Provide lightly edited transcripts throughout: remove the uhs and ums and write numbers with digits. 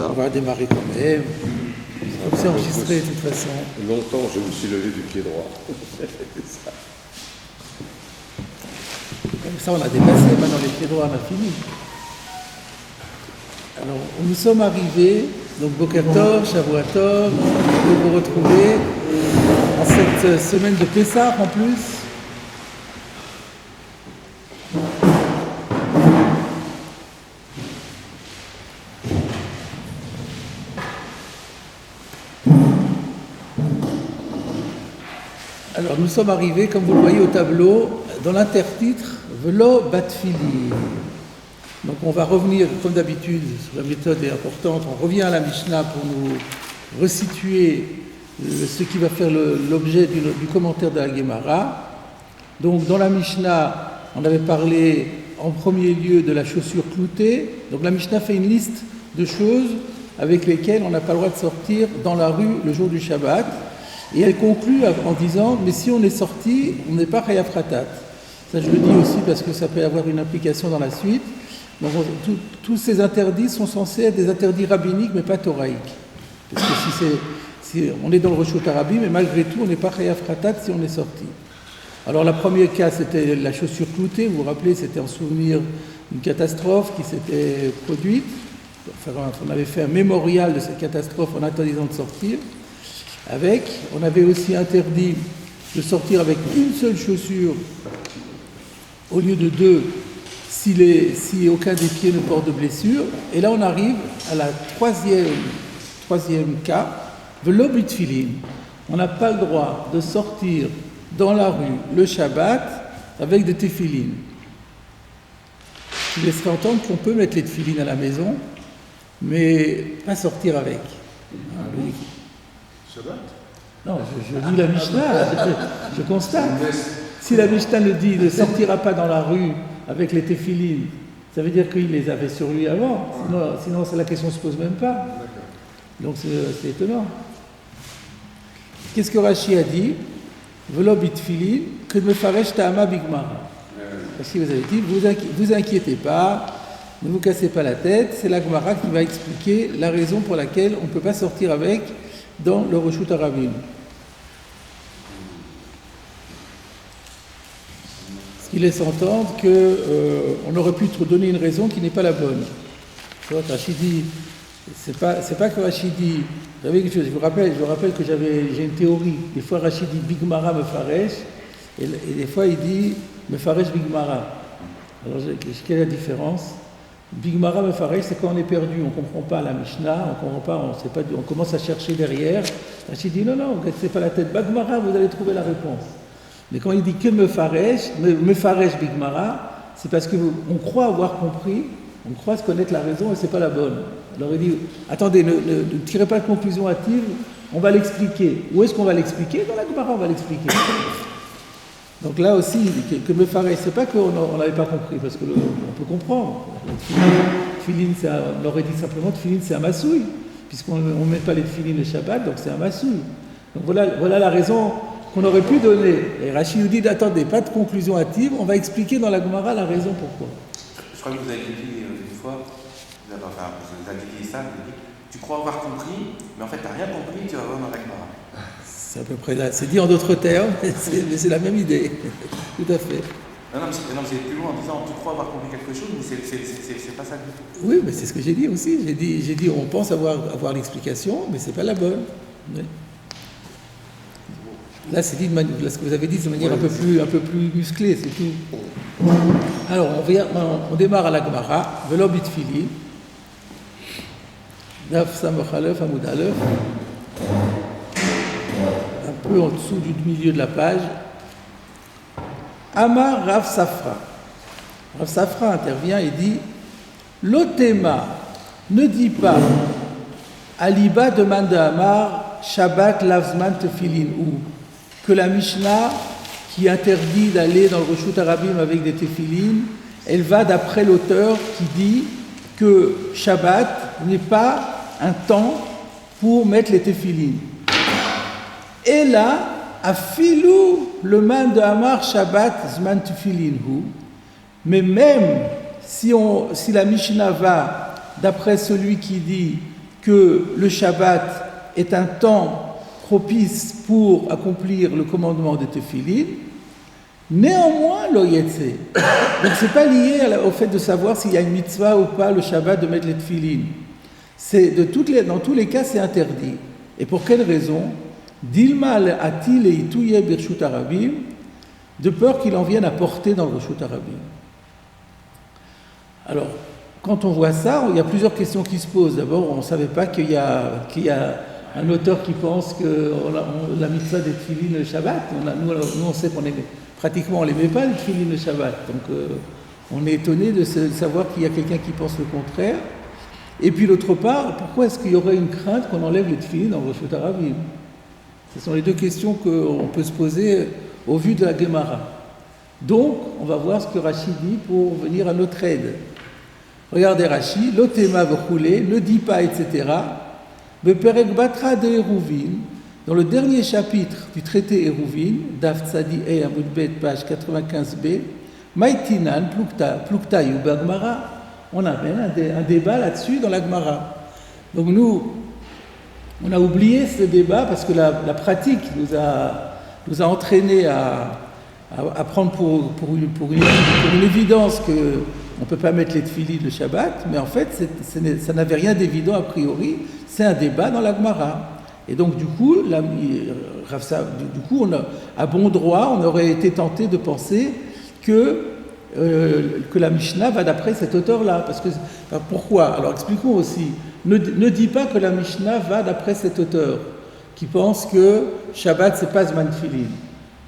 On va démarrer quand même. C'est enregistré de toute façon. Longtemps, je me suis levé du pied droit. Comme ça, on a dépassé. Maintenant, les pieds droits, on a fini. Alors, nous sommes arrivés, donc Boker Tov, Shavua Tov, de vous retrouver en cette semaine de Pessah en plus. Alors, nous sommes arrivés, comme vous le voyez au tableau, dans l'intertitre Velo Batfili. Donc, on va revenir, comme d'habitude, la méthode est importante, on revient à la Mishnah pour nous resituer ce qui va faire l'objet du commentaire de la Gemara. Donc, dans la Mishnah, on avait parlé en premier lieu de la chaussure cloutée. Donc, la Mishnah fait une liste de choses avec lesquelles on n'a pas le droit de sortir dans la rue le jour du Shabbat. Et elle conclut en disant, mais si on est sorti, on n'est pas Chayav Khatat. Ça, je le dis aussi parce que ça peut avoir une implication dans la suite. Donc, tous ces interdits sont censés être des interdits rabbiniques, mais pas thoraïques. Parce que si on est dans le Reshut Arabi, mais malgré tout, on n'est pas Chayav Khatat si on est sorti. Alors, le premier cas, c'était la chaussure cloutée. Vous vous rappelez, c'était en souvenir d'une catastrophe qui s'était produite. Enfin, on avait fait un mémorial de cette catastrophe en interdisant de sortir. On avait aussi interdit de sortir avec une seule chaussure au lieu de deux si aucun des pieds ne porte de blessure. Et là, on arrive à la troisième cas, velo bitfilin. On n'a pas le droit de sortir dans la rue le Shabbat avec des téfilines. Je laisserai entendre qu'on peut mettre les téfilines à la maison, mais pas sortir avec. Shabbat ? Non, je lis la Mishnah, je constate. Si la Mishnah le dit, ne sortira pas dans la rue avec les téfilines, ça veut dire qu'il les avait sur lui avant. Sinon la question ne se pose même pas. Donc c'est étonnant. Qu'est-ce que Rashi a dit ? Velo bitfilin, que me faresh ta'ama bigmara. Rashi vous avez dit, vous inquiétez pas, ne vous cassez pas la tête, c'est la Gemara qui va expliquer la raison pour laquelle on ne peut pas sortir avec dans le Reshut Arabim. Ce qui laisse entendre qu'on aurait pu te donner une raison qui n'est pas la bonne. Tu vois, Rachid dit, c'est pas que Rachid dit, vous savez quelque chose, je vous rappelle que j'ai une théorie. Des fois Rachid dit Bigmara me faresh, et des fois il dit me faresh Bigmara. Alors quelle est la différence? Bigmara me faresh, c'est quand on est perdu, on ne comprend pas la Mishnah, on comprend pas, on commence à chercher derrière. Rachid dit non, ne cassez pas la tête, Bigmara, vous allez trouver la réponse. Mais quand il dit que me faresh Bigmara, c'est parce qu'on croit avoir compris, on croit se connaître la raison et c'est pas la bonne. Alors il dit, attendez, ne tirez pas de conclusion hâtive, on va l'expliquer. Où est-ce qu'on va l'expliquer? Dans la Gemara, on va l'expliquer. Donc là aussi, que me faresh, c'est pas qu'on n'avait pas compris, parce qu'on peut comprendre. Tfilin, on aurait dit simplement tfilin, c'est un massouille, puisqu'on ne met pas les tfilin le Shabbat, donc c'est un massouille. Donc voilà la raison qu'on aurait pu donner. Et Rachid nous dit, attendez, pas de conclusion hâtive, on va expliquer dans la Gemara la raison pourquoi. Je crois que vous avez dit une fois, vous avez dit ça, vous avez dit, tu crois avoir compris, mais en fait tu n'as rien compris, tu vas voir dans la Gemara. C'est à peu près là, c'est dit en d'autres termes, mais c'est la même idée, tout à fait. Non, vous allez plus loin en disant, tu crois avoir compris quelque chose, mais c'est pas ça du tout. Oui, mais c'est ce que j'ai dit aussi, j'ai dit on pense avoir l'explication, mais c'est pas la bonne. Oui. Là, c'est dit là, ce que vous avez dit de manière un peu plus musclée, c'est tout. Alors, on démarre à la Gemara, Velo bitfili, Daf Samachalef Amoud Alef, un peu en dessous du milieu de la page. Amar Rav Safra. Rav Safra intervient et dit L'Otema ne dit pas Aliba demande à Amar Shabbat Lavzman Tefilin ou que la Mishnah qui interdit d'aller dans le Reshut Arabim avec des téfilines, elle va d'après l'auteur qui dit que Shabbat n'est pas un temps pour mettre les téfilines. Et là, afilou le man de Amar Shabbat zman tefilin hu, mais même si la Mishnah va d'après celui qui dit que le Shabbat est un temps propice pour accomplir le commandement de Tefillin. Néanmoins, lo yetse. Donc c'est pas lié au fait de savoir s'il y a une mitzvah ou pas le Shabbat de mettre les tefillin. Dans tous les cas, c'est interdit. Et pour quelle raison? Dilma atil et itouye birshut arabim, de peur qu'il en vienne à porter dans le reshut arabim. Alors, quand on voit ça, il y a plusieurs questions qui se posent. D'abord, on ne savait pas qu'il y a un auteur qui pense que la mitzvah des tefillin le Shabbat. Nous, on sait qu'on aimait. Pratiquement, on ne les met pas, les tefillin le Shabbat. Donc, on est étonné de savoir qu'il y a quelqu'un qui pense le contraire. Et puis, d'autre part, pourquoi est-ce qu'il y aurait une crainte qu'on enlève les tefillin dans le reshut arabim? Ce sont les deux questions qu'on peut se poser au vu de la Gemara. Donc, on va voir ce que Rashi dit pour venir à notre aide. Regardez Rashi, l'otema v'choulé, ne dit pas, etc. Beperek batra de Eruvin, dans le dernier chapitre du traité Eruvin, Daf Tzadi E Amud Bet, page 95b, Maïtinan Pluktayu Bagmara, on amène un débat là-dessus dans la Gemara. Donc nous, on a oublié ce débat parce que la pratique nous a entraînés à prendre pour une évidence qu'on ne peut pas mettre les tefillin le Shabbat, mais en fait, ça n'avait rien d'évident a priori, c'est un débat dans la Gemara. Et donc, du coup, à bon droit, on aurait été tenté de penser que la Mishnah va d'après cet auteur-là. Pourquoi? Alors, expliquons aussi. Ne dis pas que la Mishnah va d'après cet auteur, qui pense que Shabbat, c'est pas Zman Tefillin.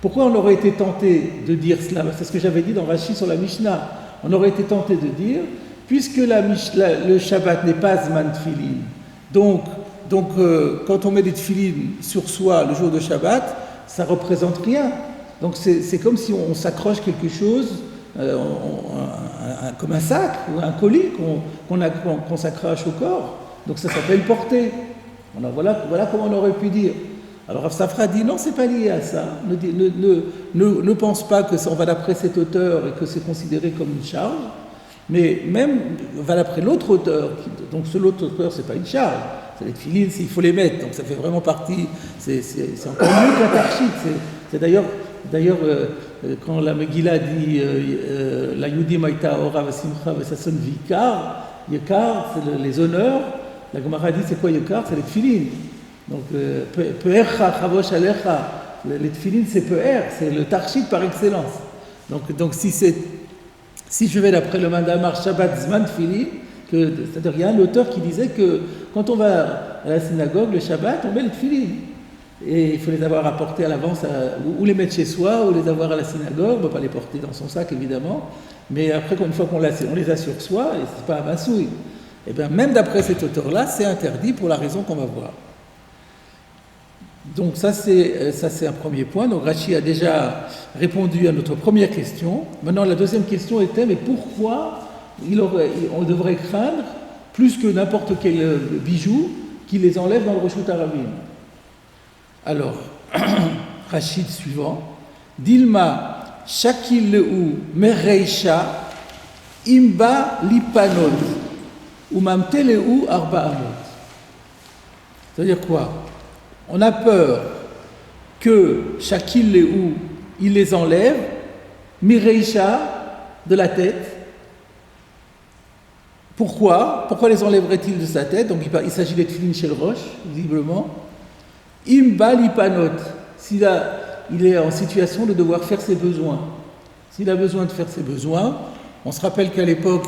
Pourquoi on aurait été tenté de dire cela? C'est ce que j'avais dit dans Rashi sur la Mishnah. On aurait été tenté de dire, puisque le Shabbat n'est pas Zman Tefillin, donc quand on met des tefillin sur soi le jour de Shabbat, ça ne représente rien. Donc c'est comme si on s'accroche quelque chose, comme un sac ou un colis qu'on s'accroche au corps. Donc ça s'appelle porter. Voilà comment on aurait pu dire. Alors Rav Safra dit non, c'est pas lié à ça. Ne pense pas que ça, on va d'après cet auteur et que c'est considéré comme une charge. Mais même, on va d'après l'autre auteur. Donc l'autre auteur, c'est pas une charge. C'est les tefillin, il faut les mettre. Donc ça fait vraiment partie. C'est encore mieux qu'un tarchit. C'est d'ailleurs, quand la Megillah dit la Yudim Aïta Ora Vesimcha Vesason Vikar, Yekar, c'est les honneurs. La Gemara dit c'est quoi Yekar? C'est les tefillin. Donc, Pe'ercha, Chavosh Alecha, les tefillin, c'est Pe'er, c'est le tarchit par excellence. Donc si je vais d'après le Mandamar Shabbat Zman Tefillin, c'est-à-dire il y a un auteur qui disait que quand on va à la synagogue, le Shabbat, on met les tefillin. Et il faut les avoir apportés à l'avance, ou les mettre chez soi, ou les avoir à la synagogue, on ne peut pas les porter dans son sac évidemment, mais après, une fois on les a sur soi, et c'est pas un bassouille. Et bien même d'après cet auteur-là, c'est interdit pour la raison qu'on va voir. Donc ça c'est un premier point. Donc Rashi a déjà répondu à notre première question. Maintenant la deuxième question était mais pourquoi on devrait craindre plus que n'importe quel bijou qu'il les enlève dans le reshut arabim? Alors Rashi suivant Dilma shakil lehu mereisha imba lipanot umamte lehu arba amot. C'est-à-dire quoi? On a peur que Shakil Lehu, il les enlève, Mireisha, de la tête. Pourquoi les enlèverait-il de sa tête? Donc il s'agit des tefillin chez le roche, visiblement. Imba lipanot, il est en situation de devoir faire ses besoins. S'il a besoin de faire ses besoins, on se rappelle qu'à l'époque,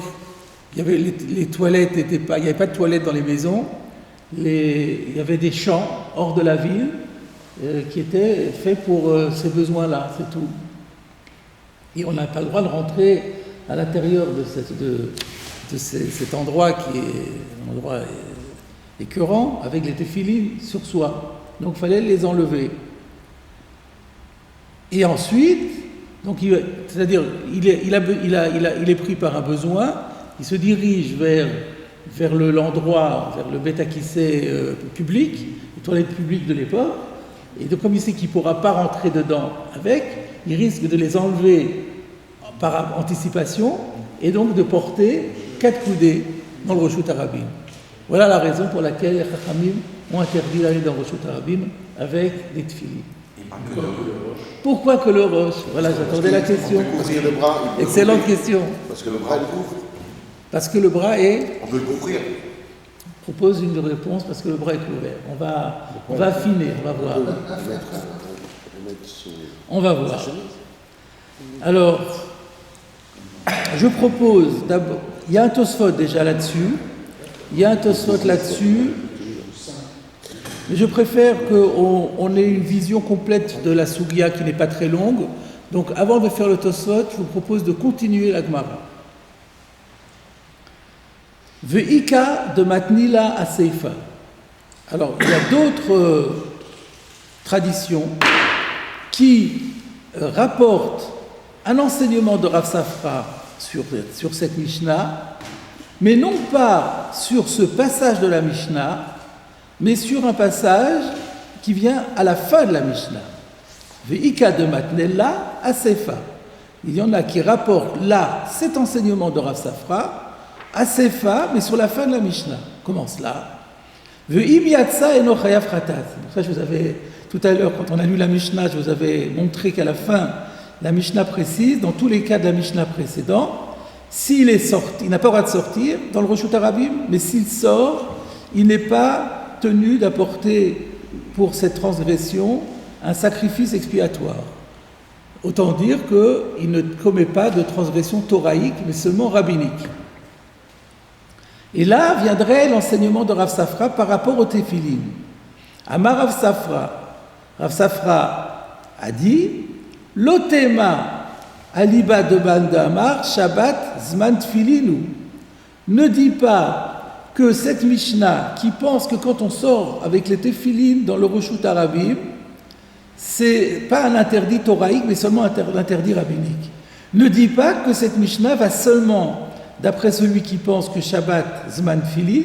il y avait les toilettes il n'y avait pas de toilettes dans les maisons. Il y avait des champs hors de la ville qui étaient faits pour ces besoins-là, c'est tout. Et on n'a pas le droit de rentrer à l'intérieur de cet endroit qui est un endroit écœurant avec les tefillin sur soi. Donc il fallait les enlever. Et ensuite, c'est-à-dire il est pris par un besoin, il se dirige vers l'endroit, vers le bêta-kissé public, les toilettes publiques de l'époque, et donc comme il sait qu'il ne pourra pas rentrer dedans avec, il risque de les enlever par anticipation, et donc de porter 4 coudées dans le reshut arabim. Voilà la raison pour laquelle les Chachamim ont interdit d'aller dans Rosh Hashanah avec des tefilines. Il parle que de roche. Pourquoi que le roche? Voilà, j'attendais la question. Parce que le bras. Excellente question. Parce que le bras, il couvre. Parce que le bras est... On peut le couvrir. Propose une réponse parce que le bras est couvert. On va affiner, on va voir. On va voir. Alors, je propose d'abord, il y a un Tosfot déjà là-dessus, mais je préfère qu'on ait une vision complète de la Sougia qui n'est pas très longue. Donc avant de faire le Tosfot, je vous propose de continuer la Gemara. Ve'ika de Matnila à Seifa. Alors, il y a d'autres traditions qui rapportent un enseignement de Rav Safra sur cette Mishnah, mais non pas sur ce passage de la Mishnah, mais sur un passage qui vient à la fin de la Mishnah. Ve'ika de Matnila à Seifa. Il y en a qui rapportent là cet enseignement de Rav Safra, à Seifa, mais sur la fin de la Mishnah. Comment cela? Ve'im yatsa eno chayav chatat. Ça, je vous avais, tout à l'heure, quand on a lu la Mishnah, je vous avais montré qu'à la fin, la Mishnah précise, dans tous les cas de la Mishnah précédente, s'il est sorti, il n'a pas le droit de sortir dans le Reshut Harabim, mais s'il sort, il n'est pas tenu d'apporter pour cette transgression un sacrifice expiatoire. Autant dire qu'il ne commet pas de transgression thoraïque, mais seulement rabbinique. Et là viendrait l'enseignement de Rav Safra par rapport au Tefillin. Amar Rav Safra a dit Lotema aliba de Bandamar Shabbat Zman Tfilinu. Ne dis pas que cette Mishnah qui pense que quand on sort avec les Tefillin dans le Reshut Harabim, c'est pas un interdit thoraïque mais seulement un interdit rabbinique. Ne dis pas que cette Mishnah va seulement d'après celui qui pense que Shabbat Zman Tfilin,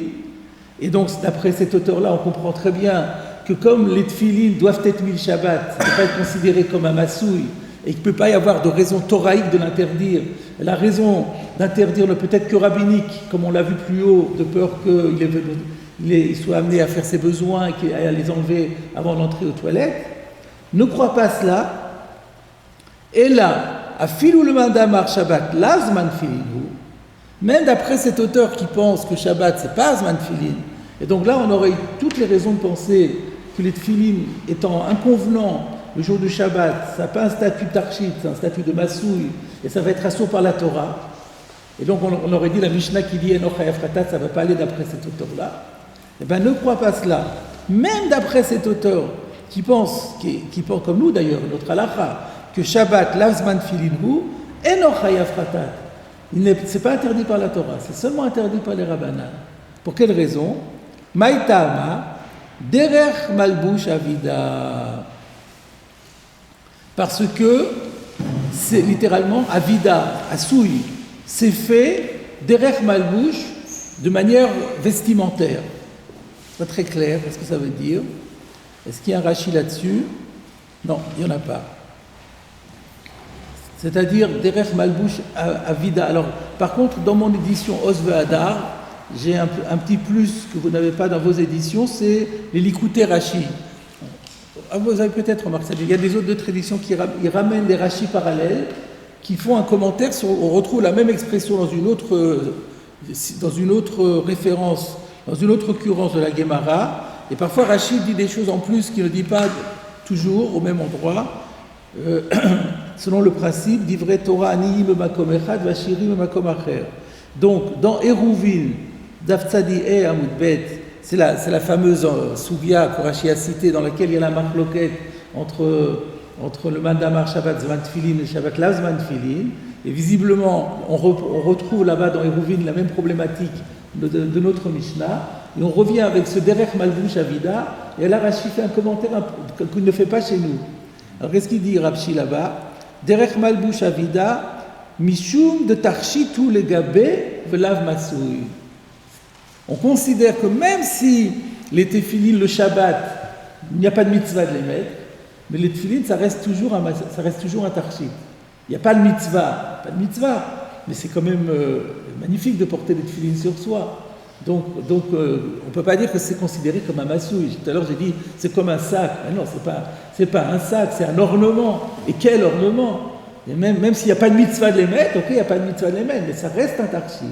et donc d'après cet auteur-là, on comprend très bien que comme les Tfilin doivent être mis le Shabbat, ça ne peut pas être considéré comme un massouille, et qu'il ne peut pas y avoir de raison thoraïque de l'interdire. La raison d'interdire ne peut être que rabbinique, comme on l'a vu plus haut, de peur qu'il soit amené à faire ses besoins et qu'il aille les enlever avant d'entrer aux toilettes. Ne crois pas cela. Et là, à filou le mandamar Shabbat, la Zman Tfilinu, même d'après cet auteur qui pense que Shabbat, c'est pas Zman Tfilin, et donc là, on aurait eu toutes les raisons de penser que les Tfilin étant inconvenants le jour du Shabbat, ça n'a pas un statut d'archit, c'est un statut de massouille, et ça va être assourd par la Torah. Et donc, on aurait dit la Mishnah qui dit Eno chayav chatat, ça ne va pas aller d'après cet auteur-là. Eh bien, ne crois pas cela. Même d'après cet auteur qui pense comme nous d'ailleurs, notre halakha, que Shabbat, la Zman Tfilin hu, Eno chayav chatat. Ce n'est pas interdit par la Torah, c'est seulement interdit par les Rabbanan. Pour quelle raison? Maïtama, derech malbush avida. Parce que c'est littéralement avida, asouille. C'est fait derech malbush de manière vestimentaire. C'est pas très clair, qu'est-ce que ça veut dire? Est-ce qu'il y a un Rashi là-dessus? Non, il n'y en a pas. C'est-à-dire derech malbush avida. Alors, par contre, dans mon édition Osve Hadar, j'ai un petit plus que vous n'avez pas dans vos éditions, c'est les Likutei Rashi. Vous avez peut-être remarqué ça. Il y a des autres traditions qui ramènent des Rashi parallèles, qui font un commentaire sur. On retrouve la même expression dans une autre référence, dans une autre occurrence de la Gemara. Et parfois Rashi dit des choses en plus qu'il ne dit pas toujours au même endroit. Selon le principe d'Ivrei Torah aniyim b'makom echad v'ashirim b'makom acher. Donc, dans Eruvin, Daf Tzadi E Amud Bet, c'est la fameuse Sougia que Rashi a citée, dans laquelle il y a la marloquette entre le Mandamar Shabbat Zman Tfilin et Shabbat Lav Zman Tfilin. Et visiblement, on retrouve là-bas dans Eruvin la même problématique de notre Mishnah. Et on revient avec ce Derech Malbush Avida. Et là, Rashi fait un commentaire qu'il ne fait pas chez nous. Alors, qu'est-ce qu'il dit, Rashi, là-bas? Derech Malbush Avida, Mishum de Tarchitu Legabé Velav Masoui. On considère que même si les téphilines, le Shabbat, il n'y a pas de mitzvah de les mettre, mais les téphilines, ça reste toujours un tarchit. Il n'y a pas de mitzvah, mais c'est quand même magnifique de porter les téphilines sur soi. Donc on ne peut pas dire que c'est considéré comme un massouille. Tout à l'heure, j'ai dit, c'est comme un sac. Mais non, c'est pas un sac, c'est un ornement. Et quel ornement? Et même s'il n'y a pas de mitzvah de les mettre, ok, il n'y a pas de mitzvah de les mettre, mais ça reste un tarchit.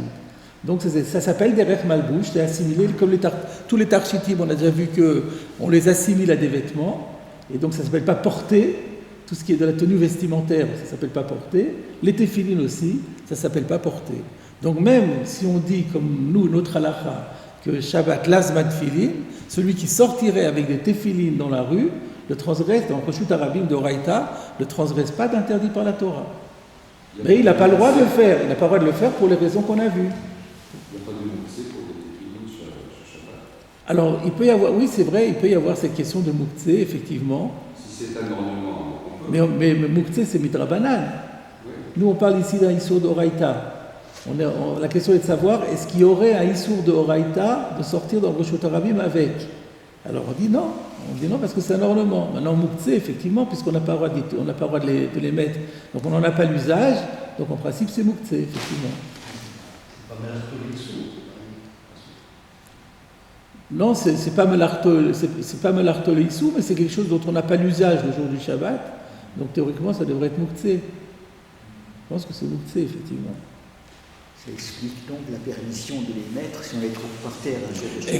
Donc ça s'appelle des rech malbouche, c'est assimilé comme tous les tarchitim, on a déjà vu qu'on les assimile à des vêtements, et donc ça ne s'appelle pas porter, tout ce qui est de la tenue vestimentaire, ça ne s'appelle pas porter, les téphilines aussi, ça ne s'appelle pas porter. Donc même si on dit, comme nous, notre halakha, que Shabbat lazman tefillin, celui qui sortirait avec des téphilines dans la rue, le transgresse, dans le Reshut Harabim de Oraïta, ne transgresse pas d'interdit par la Torah. Mais il n'a pas le droit de le faire, il n'a pas le droit de le faire pour les raisons qu'on a vues. Il n'y a pas de mouktsé pour les téphilines sur Shabbat. Alors, il peut y avoir, oui, c'est vrai, il peut y avoir cette question de mouktsé, effectivement. Si c'est un ornement, on peut. Mais mouktsé, c'est midrabanan. Oui. Nous, on parle ici d'un issour de Oraïta. La question est de savoir, est-ce qu'il y aurait un issour de Oraïta de sortir dans le Reshut Harabim avec? Alors, on dit non parce que c'est un ornement. Maintenant, mouktsé, effectivement, puisqu'on n'a pas le droit de les mettre, donc on n'en a pas l'usage, donc en principe, c'est mouktsé, effectivement. Non, c'est pas melarto le issou, mais c'est quelque chose dont on n'a pas l'usage le jour du Shabbat. Donc théoriquement, ça devrait être mouktsé. Je pense que c'est mouktsé, effectivement. Ça explique donc la permission de les mettre si on les trouve par terre un jour de Shabbat.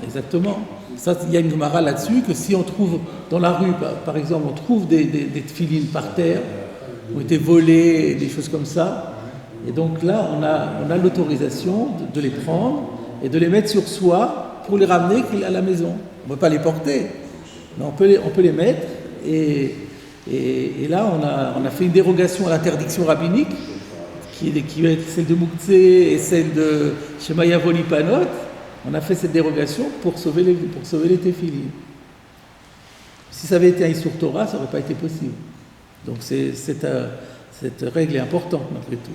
Exactement. Ça, il y a une gemara là-dessus que si on trouve dans la rue, par exemple, on trouve des tefilines par terre, qui ont été volées, des choses comme ça, et donc là, on a l'autorisation de les prendre et de les mettre sur soi pour les ramener à la maison. On ne peut pas les porter, mais on peut les mettre. Et là, on a fait une dérogation à l'interdiction rabbinique, qui va être celle de Mouktsé et celle de Shemaya Volipanot. On a fait cette dérogation pour sauver les téphilines. Si ça avait été un Issour Torah, ça n'aurait pas été possible. Donc cette règle est importante malgré tout.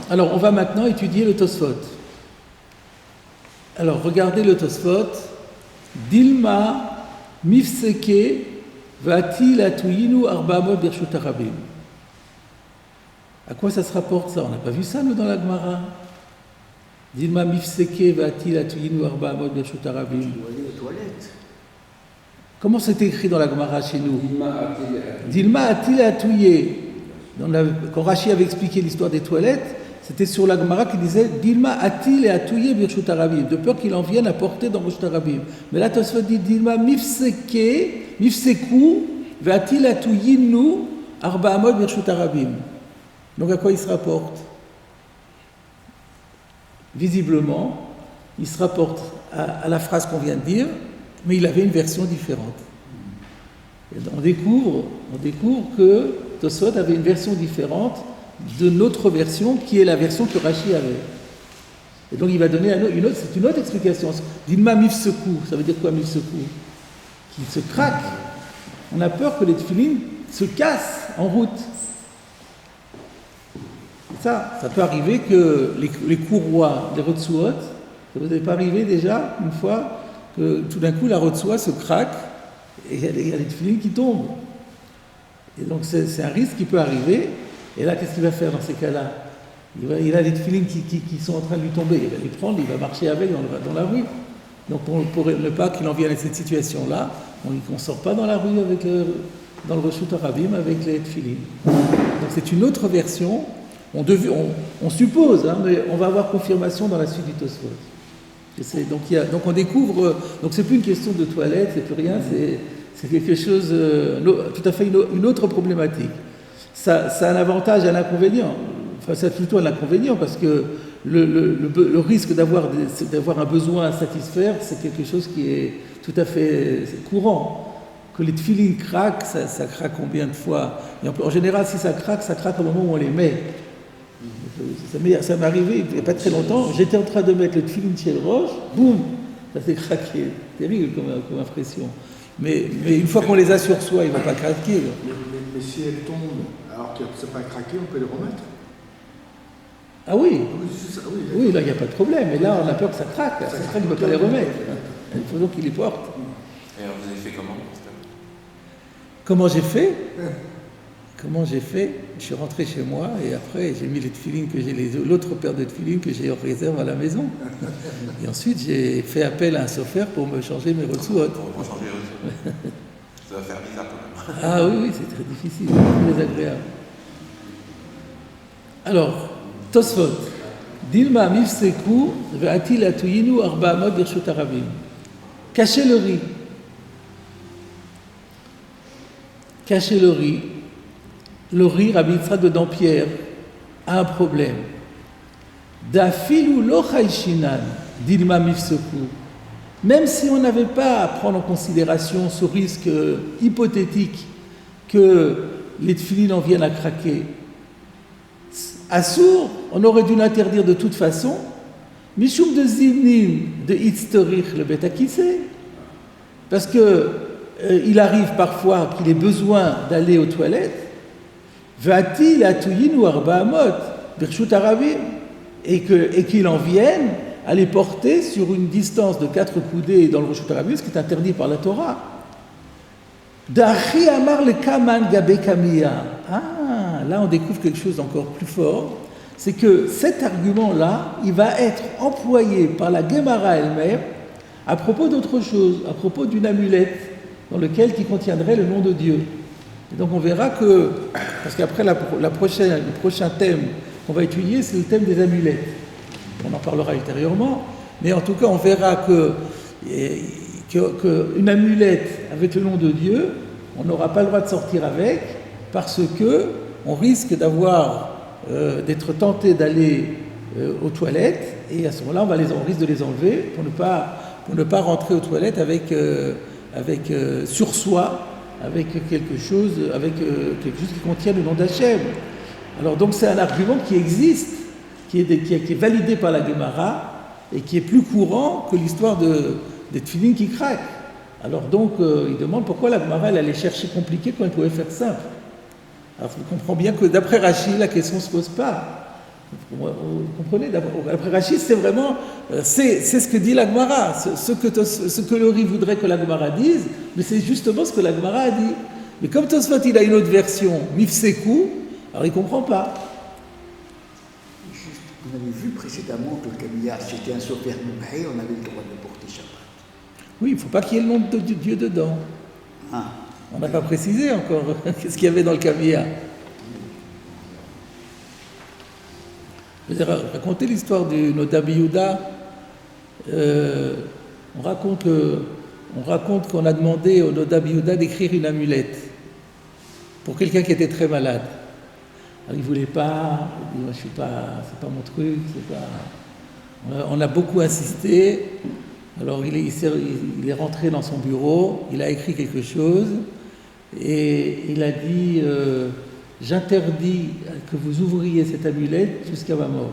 Alors, on va maintenant étudier le Tosfot. Alors, regardez le Tosfot. Dilma mifseke vati latuyinu arba'amot birshut harabim. À quoi ça se rapporte ça? On n'a pas vu ça, nous, dans la Gemara. Dilma mifseke vati latuyinu arba'amot birshut harabim. Tu dois aller aux toilettes. Comment c'est écrit dans la Gemara chez nous? Dilma atil atouye. Quand Rashi avait expliqué l'histoire des toilettes, c'était sur la Gemara qui disait Dilma atil et atouye birshut harabim, de peur qu'il en vienne à porter dans Reshut Harabim. Mais là, Tosfot dit Dilma mifseku ve'atil atuyinu arba'amot birshut harabim. Donc à quoi il se rapporte? Visiblement, il se rapporte à la phrase qu'on vient de dire, mais il avait une version différente. Et on découvre que Tosfot avait une version différente de notre version, qui est la version que Rashi avait. Et donc il va donner c'est une autre explication. Dilma mifseku, ça veut dire quoi mifseku? Qu'il se craque. On a peur que les tefilines se cassent en route. Ça peut arriver que les courroies, les rotsuot, ça vous n'est pas arrivé déjà une fois que tout d'un coup la rotsuot se craque et il y a des tefilines qui tombent. Et donc c'est un risque qui peut arriver. Et là, qu'est-ce qu'il va faire dans ces cas-là? Il a des tefilines qui sont en train de lui tomber. Il va les prendre, il va marcher avec dans la rue. Donc pour ne pas qu'il en vienne à cette situation-là, on ne sort pas dans la rue dans le Reshut Harabim avec les tefilines. Donc c'est une autre version. On suppose, mais on va avoir confirmation dans la suite du Tosfot. Donc on découvre, donc c'est plus une question de toilette, c'est plus rien, c'est quelque chose, tout à fait une autre problématique. Ça a un avantage et un inconvénient. Enfin, c'est plutôt un inconvénient parce que le risque d'avoir un besoin à satisfaire, c'est quelque chose qui est tout à fait courant. Que les tefilines craquent, ça craque combien de fois? Et en général, si ça craque au moment où on les met. Ça m'est arrivé il n'y a pas très longtemps, j'étais en train de mettre le tefilin chez le roche, boum, ça s'est craqué. Terrible comme impression. Mais une fois qu'on les a sur soi, ils ne vont pas craquer. Mais si elles tombent alors que ça n'a pas craqué, on peut les remettre? Ah oui, Oui, là il n'y a pas de problème. Mais là, on a peur que ça craque. Ça craque, on ne peut pas les remettre. Il faut donc qu'ils les portent. Et alors, vous avez fait comment? Comment j'ai fait? je suis rentré chez moi et après j'ai mis les tefilines l'autre paire de tefilines que j'ai en réserve à la maison. Et ensuite j'ai fait appel à un sofer pour me changer mes retsuot. Pour changer aussi. Ça va faire bizarre quand même. Ah oui, c'est très difficile, c'est très agréable. Alors, Tosfot, Dilma mifseku ve'atil atuyinu arba amot birshut harabim. Cachez le riz. Cachez le riz. Le riz, Rabbi Yitzhak de Dampierre, a un problème. Dafilu lo chayshinan, Dilma mifseku. Même si on n'avait pas à prendre en considération ce risque hypothétique que les tefilines en viennent à craquer, Assour, on aurait dû l'interdire de toute façon, Mishum de Zimnin de Hitztorich le Betakise, parce que il arrive parfois qu'il ait besoin d'aller aux toilettes, Vati la Tuyinu Arba Amot, Birshut Harabim, et qu'il en vienne à les porter sur une distance de 4 coudées dans le Birshut Harabim, ce qui est interdit par la Torah. Dachi Amar le Kaman Gabe Kamiya. Ah, là on découvre quelque chose d'encore plus fort, c'est que cet argument-là, il va être employé par la Gemara elle-même à propos d'autre chose, à propos d'une amulette dans laquelle qui contiendrait le nom de Dieu. Et donc on verra que, parce qu'après le prochain thème qu'on va étudier, c'est le thème des amulettes. On en parlera ultérieurement, mais en tout cas on verra qu'une amulette avec le nom de Dieu, on n'aura pas le droit de sortir avec, parce que on risque d'être tenté d'aller aux toilettes, et à ce moment-là on risque de les enlever pour ne pas rentrer aux toilettes avec sur soi, avec quelque chose qui contient le nom d'Hachem. Alors donc c'est un argument qui existe, qui est validé par la Gemara et qui est plus courant que l'histoire des tefilines qui craquent. Alors donc il demande pourquoi la Gemara elle allait chercher compliqué quand elle pouvait faire simple. Alors on comprend bien que d'après Rashi la question ne se pose pas. Vous comprenez, d'après Rashi, c'est vraiment, c'est ce que dit la Gemara, ce que le riz voudrait que la Gemara dise, mais c'est justement ce que la Gemara a dit. Mais comme Tosfot il a une autre version, Mifseku, alors il ne comprend pas. Juste, on avait vu précédemment que le Kamiya, c'était un sofer moukhé, on avait le droit de le porter Shabbat. Oui, il ne faut pas qu'il y ait le nom de Dieu dedans. Ah. On n'a pas précisé encore qu'est-ce qu'il y avait dans le Kamiya. Je vais raconter l'histoire du Nodab Yehuda. On raconte qu'on a demandé au Nodab Yehuda d'écrire une amulette pour quelqu'un qui était très malade. Alors il voulait pas, il dit moi c'est pas mon truc, on a beaucoup insisté. Alors il est rentré dans son bureau, il a écrit quelque chose et il a dit j'interdis que vous ouvriez cette amulette jusqu'à ma mort.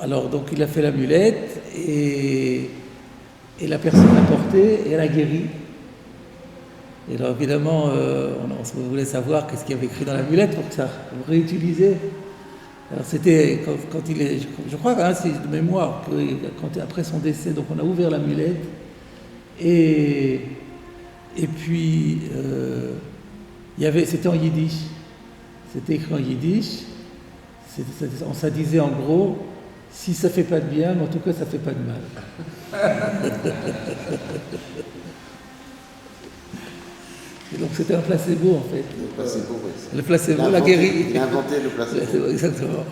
Alors donc il a fait l'amulette et la personne l'a portée et elle a guéri. Et alors évidemment, on voulait savoir qu'est-ce qu'il y avait écrit dans l'amulette pour que ça réutilisait. Alors c'était quand il est, je crois que c'est de mémoire que après son décès, donc on a ouvert l'amulette et puis c'était en yiddish. C'était écrit en yiddish. Ça disait en gros, si ça fait pas de bien, mais en tout cas ça fait pas de mal. Et donc c'était un placebo en fait. Le placebo, oui. Le placebo l'a guéri. Il a inventé le placebo. Exactement.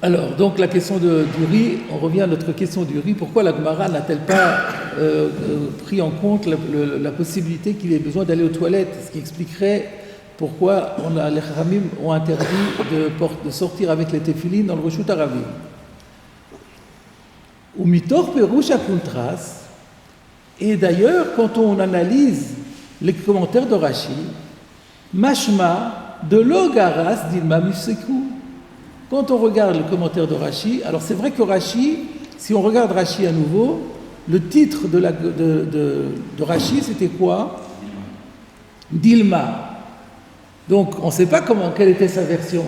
Alors, donc la question du riz, on revient à notre question du riz. Pourquoi la Gemara n'a-t-elle pas pris en compte la possibilité qu'il ait besoin d'aller aux toilettes, ce qui expliquerait pourquoi les Chachamim ont interdit de sortir avec les téphilines dans le Reshut Harabim. Ou mitor perush akuntras. Et d'ailleurs, quand on analyse les commentaires de Rashi, mashma de logaras dilma mifseku. Quand on regarde le commentaire de Rashi, alors c'est vrai que Rashi, si on regarde Rashi à nouveau, le titre de Rashi, c'était quoi? Dilma. Donc on ne sait pas quelle était sa version.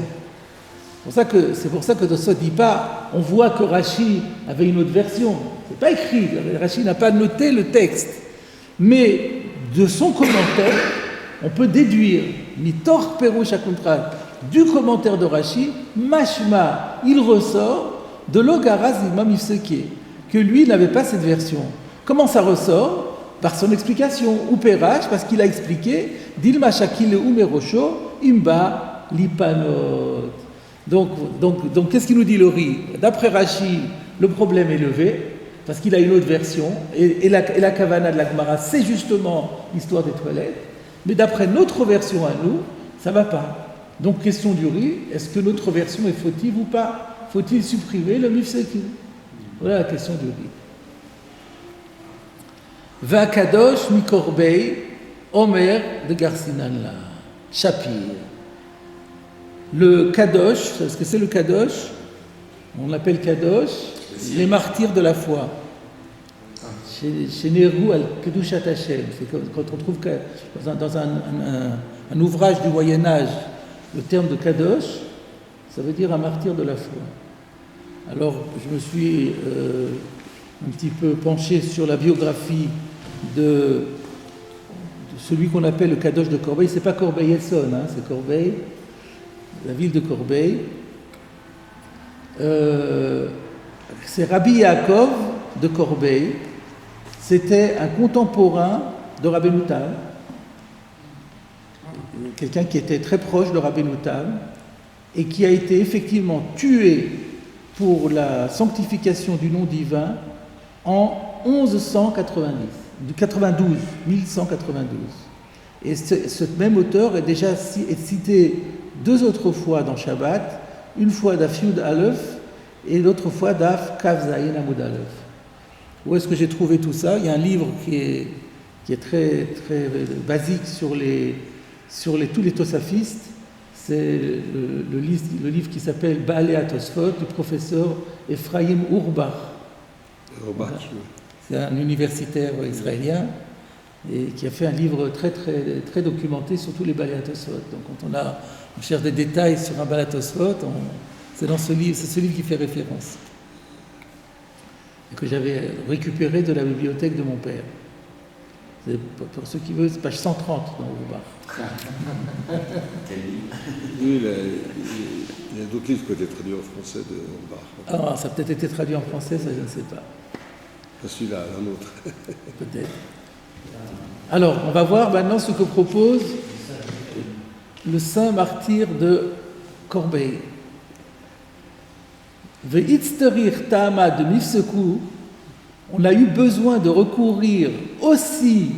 C'est pour ça que Tosfot ne dit pas, on voit que Rashi avait une autre version. C'est pas écrit, Rashi n'a pas noté le texte. Mais de son commentaire, on peut déduire, mitor perush hakontral, du commentaire de Rashi, mashma, il ressort de l'ogaraz d'Imam Ifseke, que lui n'avait pas cette version. Comment ça ressort? Par son explication, ou Perash, parce qu'il a expliqué, Dilma Shakil Umerosho, Imba Lipanot. Donc, qu'est-ce qu'il nous dit le riz? D'après Rashi, le problème est levé, parce qu'il a une autre version, et la kavana de la Gemara, c'est justement l'histoire des toilettes, mais d'après notre version à nous, ça ne va pas. Donc, question du riz, est-ce que notre version est fautive ou pas? Faut-il supprimer le mifseki? Voilà la question du riz. Va Kadosh Mikorbei, Omer de Garcinanla, Shapir. Le Kadosh, parce que c'est le Kadosh, on l'appelle Kadosh, les martyrs de la foi. Chez Nehru al-Kedushat Hashem, c'est quand on trouve dans un ouvrage du Moyen-Âge, le terme de Kadosh, ça veut dire un martyr de la foi. Alors, je me suis un petit peu penché sur la biographie de celui qu'on appelle le Kadosh de Corbeil. C'est pas Corbeil-Essonne, hein, c'est Corbeil, la ville de Corbeil. C'est Rabbi Yaakov de Corbeil. C'était un contemporain de Rabbeinu Tam, quelqu'un qui était très proche de Rabbeinu Tam et qui a été effectivement tué pour la sanctification du nom divin en 1192. Et ce même auteur est déjà cité deux autres fois dans Shabbat, une fois d'Af Yud Aleph et l'autre fois d'Af Kav Zayin Amud Aleph. Où est-ce que j'ai trouvé tout ça? Il y a un livre qui est très, très basique sur tous les tosafistes. C'est le livre qui s'appelle Baalei HaTosfot du professeur Ephraim Urbach. C'est un universitaire israélien et qui a fait un livre très, très, très documenté sur tous les Baalei HaTosfot. Donc quand on cherche des détails sur un Baalei HaTosfot, c'est ce livre qui fait référence. Et que j'avais récupéré de la bibliothèque de mon père. C'est, pour ceux qui veulent, c'est page 130 dans Urbach. Oui, il y a d'autres livres qui ont été traduits en français de Urbach. Ah, ça a peut-être été traduit en français, ça je ne sais pas. Celui-là, un autre. Peut-être. Alors, on va voir maintenant ce que propose le saint martyr de Corbeil. Ve'itzterir ta'ama de Mifseku, on a eu besoin de recourir aussi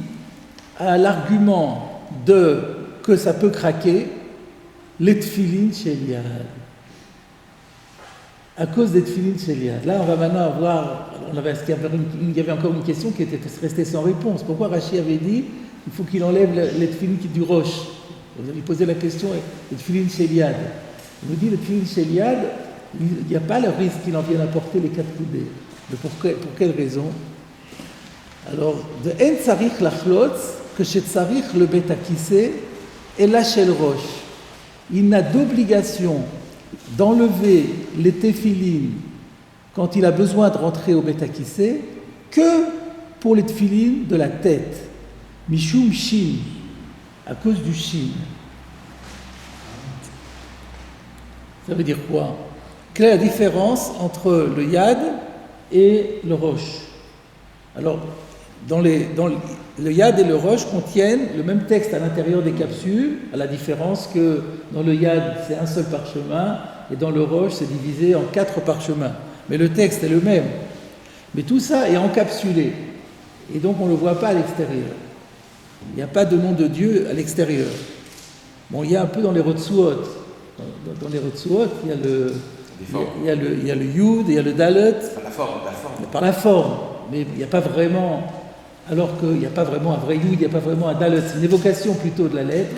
à l'argument que ça peut craquer, les tfilin sheliad. À cause des tfilin sheliad. Là, on va maintenant avoir. Il y avait encore une question qui était restée sans réponse. Pourquoi Rashi avait dit il faut qu'il enlève les tfilin du roche? Vous avez posé la question, les tfilin sheliad. Il nous dit les tfilin sheliad, il n'y a pas le risque qu'il en vienne apporter les 4 coudées. Mais pour quelle raison? Alors, de en tsarich lachlotz, que chez tsarich le bet hakiseh, et la shel roche. Il n'a d'obligation d'enlever les téphilines quand il a besoin de rentrer au bet hakiseh que pour les téphilines de la tête. Mishum shin, à cause du shin. Ça veut dire quoi? Quelle est la différence entre le yad et le roche? Alors, le yad et le roche contiennent le même texte à l'intérieur des capsules, à la différence que dans le yad, c'est un seul parchemin, et dans le roche, c'est divisé en 4 parchemins. Mais le texte est le même. Mais tout ça est encapsulé, et donc on ne le voit pas à l'extérieur. Il n'y a pas de nom de Dieu à l'extérieur. Bon, il y a un peu dans les Rotsuot. Dans les Rotsuot, il y a le Yud, il y a le Dalet. Par la forme. Mais il n'y a pas vraiment, alors qu'il n'y a pas vraiment un vrai Yud, il n'y a pas vraiment un Dalet. C'est une évocation plutôt de la lettre.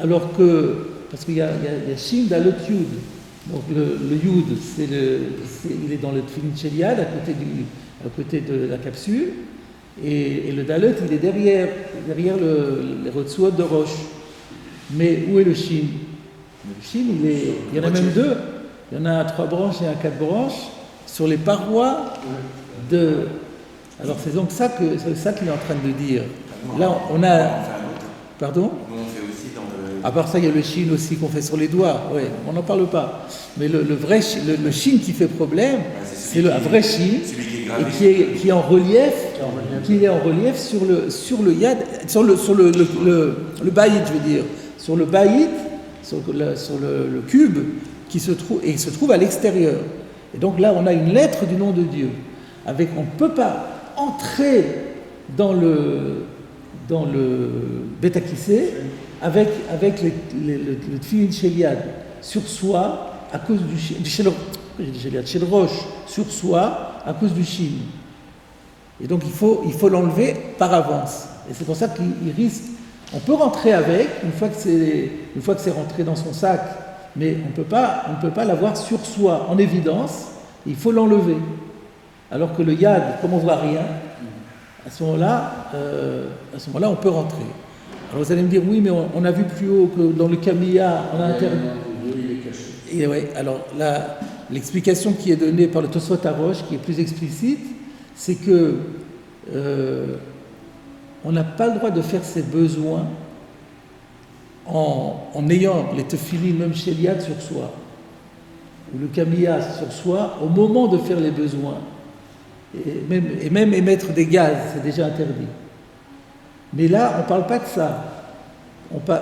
Alors que, parce qu'il y a Shin, Dalet, Yud. Donc le Yud, il est dans le Tfilin Sheliad, à côté de la capsule. Et le Dalet, il est derrière les Rotsuot de roche. Mais où est le Shin? Le Shin, il y en a même 2. Il y en a 3 branches et 4 branches sur les parois de Alors c'est donc ça qu'il est en train de dire. Nous, Là, on a... on fait un autre. Pardon? Nous, on fait aussi dans le. À part ça, il y a le shin aussi qu'on fait sur les doigts. Oui, on n'en parle pas. Mais le vrai le shin qui fait problème, c'est un vrai shin Celui qui est et gravé. qui est en relief sur le yad, sur le baït, je veux dire, sur le baït, sur le cube qui se trouve à l'extérieur. Et donc là, on a une lettre du nom de Dieu. On ne peut pas entrer dans le Beth Akissé avec le tfilin sheliad sur soi à cause du shel roche sur soi à cause du shin. Et donc il faut l'enlever par avance. Et c'est pour ça qu'il risque. On peut rentrer avec une fois que c'est rentré dans son sac, mais on ne peut pas l'avoir sur soi en évidence. Il faut l'enlever. Alors que le yad, comme on voit rien, à ce moment-là, on peut rentrer. Alors vous allez me dire, oui, mais on a vu plus haut que dans le Kamiya, on a interdit. Et ouais, alors là, l'explication qui est donnée par le Tosfot Harosh, qui est plus explicite, c'est que on n'a pas le droit de faire ses besoins en ayant les tefillin, même chez l'Iyad, sur soi, ou le Kamiya sur soi, au moment de faire les besoins. Et même émettre des gaz, c'est déjà interdit. Mais là, on ne parle pas de ça.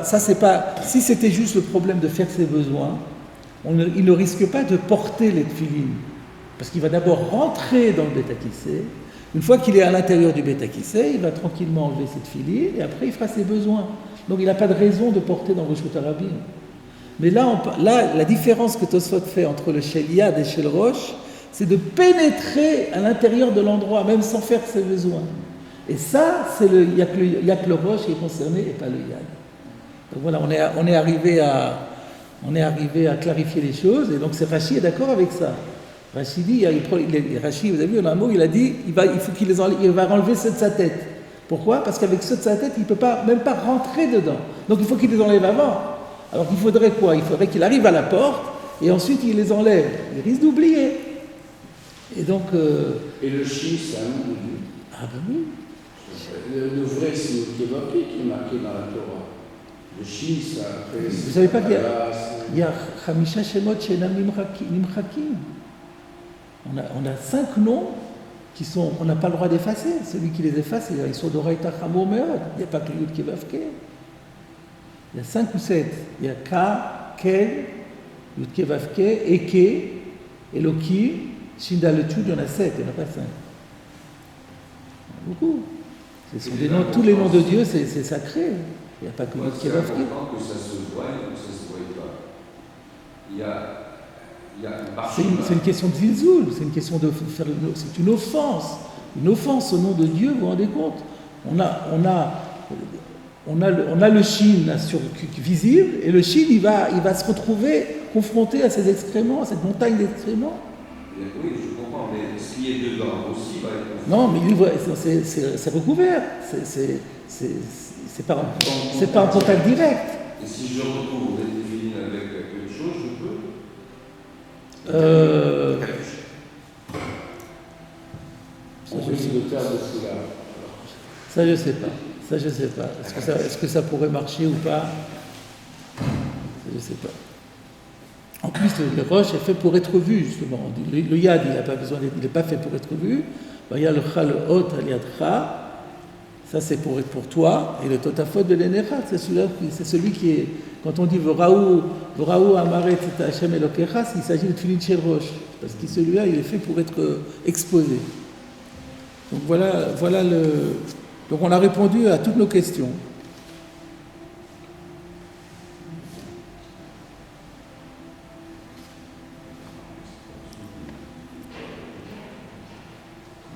Ça, c'est pas. Si c'était juste le problème de faire ses besoins, il ne risque pas de porter les tefillin. Parce qu'il va d'abord rentrer dans le Beth Akissé. Une fois qu'il est à l'intérieur du Beth Akissé, il va tranquillement enlever ses tefillin et après il fera ses besoins. Donc il n'a pas de raison de porter dans Reshut Harabim. Mais là, la différence que Tosfot fait entre le Shel Yad et Shel Rosh, c'est de pénétrer à l'intérieur de l'endroit, même sans faire ses besoins. Et ça, il n'y a que le Rosh qui est concerné et pas le Yad. Donc voilà, on est arrivé à clarifier les choses, et donc Rashi est d'accord avec ça. Rashi dit, Rashi, vous avez vu, en un mot, il a dit, il va enlever ceux de sa tête. Pourquoi? Parce qu'avec ceux de sa tête, il ne peut même pas rentrer dedans. Donc il faut qu'il les enlève avant. Alors il faudrait quoi? Il faudrait qu'il arrive à la porte, et ensuite il les enlève. Il risque d'oublier. Et donc... Et le shin, c'est un nom de Dieu. Ah ben oui. Le vrai, c'est le Kevapi qui est marqué dans la Torah. Le shin, ça après... Vous ne savez pas qu'il y a Chamisha Shemot Shenam Nimchakim. On a 5 noms qu'on n'a pas le droit d'effacer. Celui qui les efface, ils sont d'Oraïta Chamor Meod. Il n'y a pas que le Yud Kevavke. Il y a 5 ou 7. Il y a Ka, Kel, Yud Kevavke, Eke, Elokim, Shinda le Tchud, il y en a 7, il n'y en a pas 5. Beaucoup. Ce sont des noms, tous les noms de Dieu, c'est sacré. Il n'y a pas que Yud Kevavke. C'est important que ça se voie ou que ça ne se voie pas. Il y a une partie. C'est une question de zilzoul, c'est une question de faire. C'est une offense. Une offense au nom de Dieu, vous vous rendez compte? On a le shin visible, et le shin, il va se retrouver confronté à ces excréments, à cette montagne d'excréments. Oui, je comprends, mais ce qui est dedans aussi va être... Non, mais c'est recouvert. C'est pas un contact direct. Et si je retrouve les tefillin avec quelque chose, je peux on risque de faire de cela. Ça, je sais pas. Est-ce que ça pourrait marcher ou pas? Ça, je sais pas. En plus, le roche est fait pour être vu, justement. Le yad, il n'est pas fait pour être vu. Il y a le chal hot al yadcha. Ça, c'est pour toi. Et le totafot de l'enecha, c'est celui qui est. Quand on dit V'raou amaret Hashem Elokecha, il s'agit de tefillin shel rosh. Parce que celui-là, il est fait pour être exposé. Donc voilà Donc on a répondu à toutes nos questions.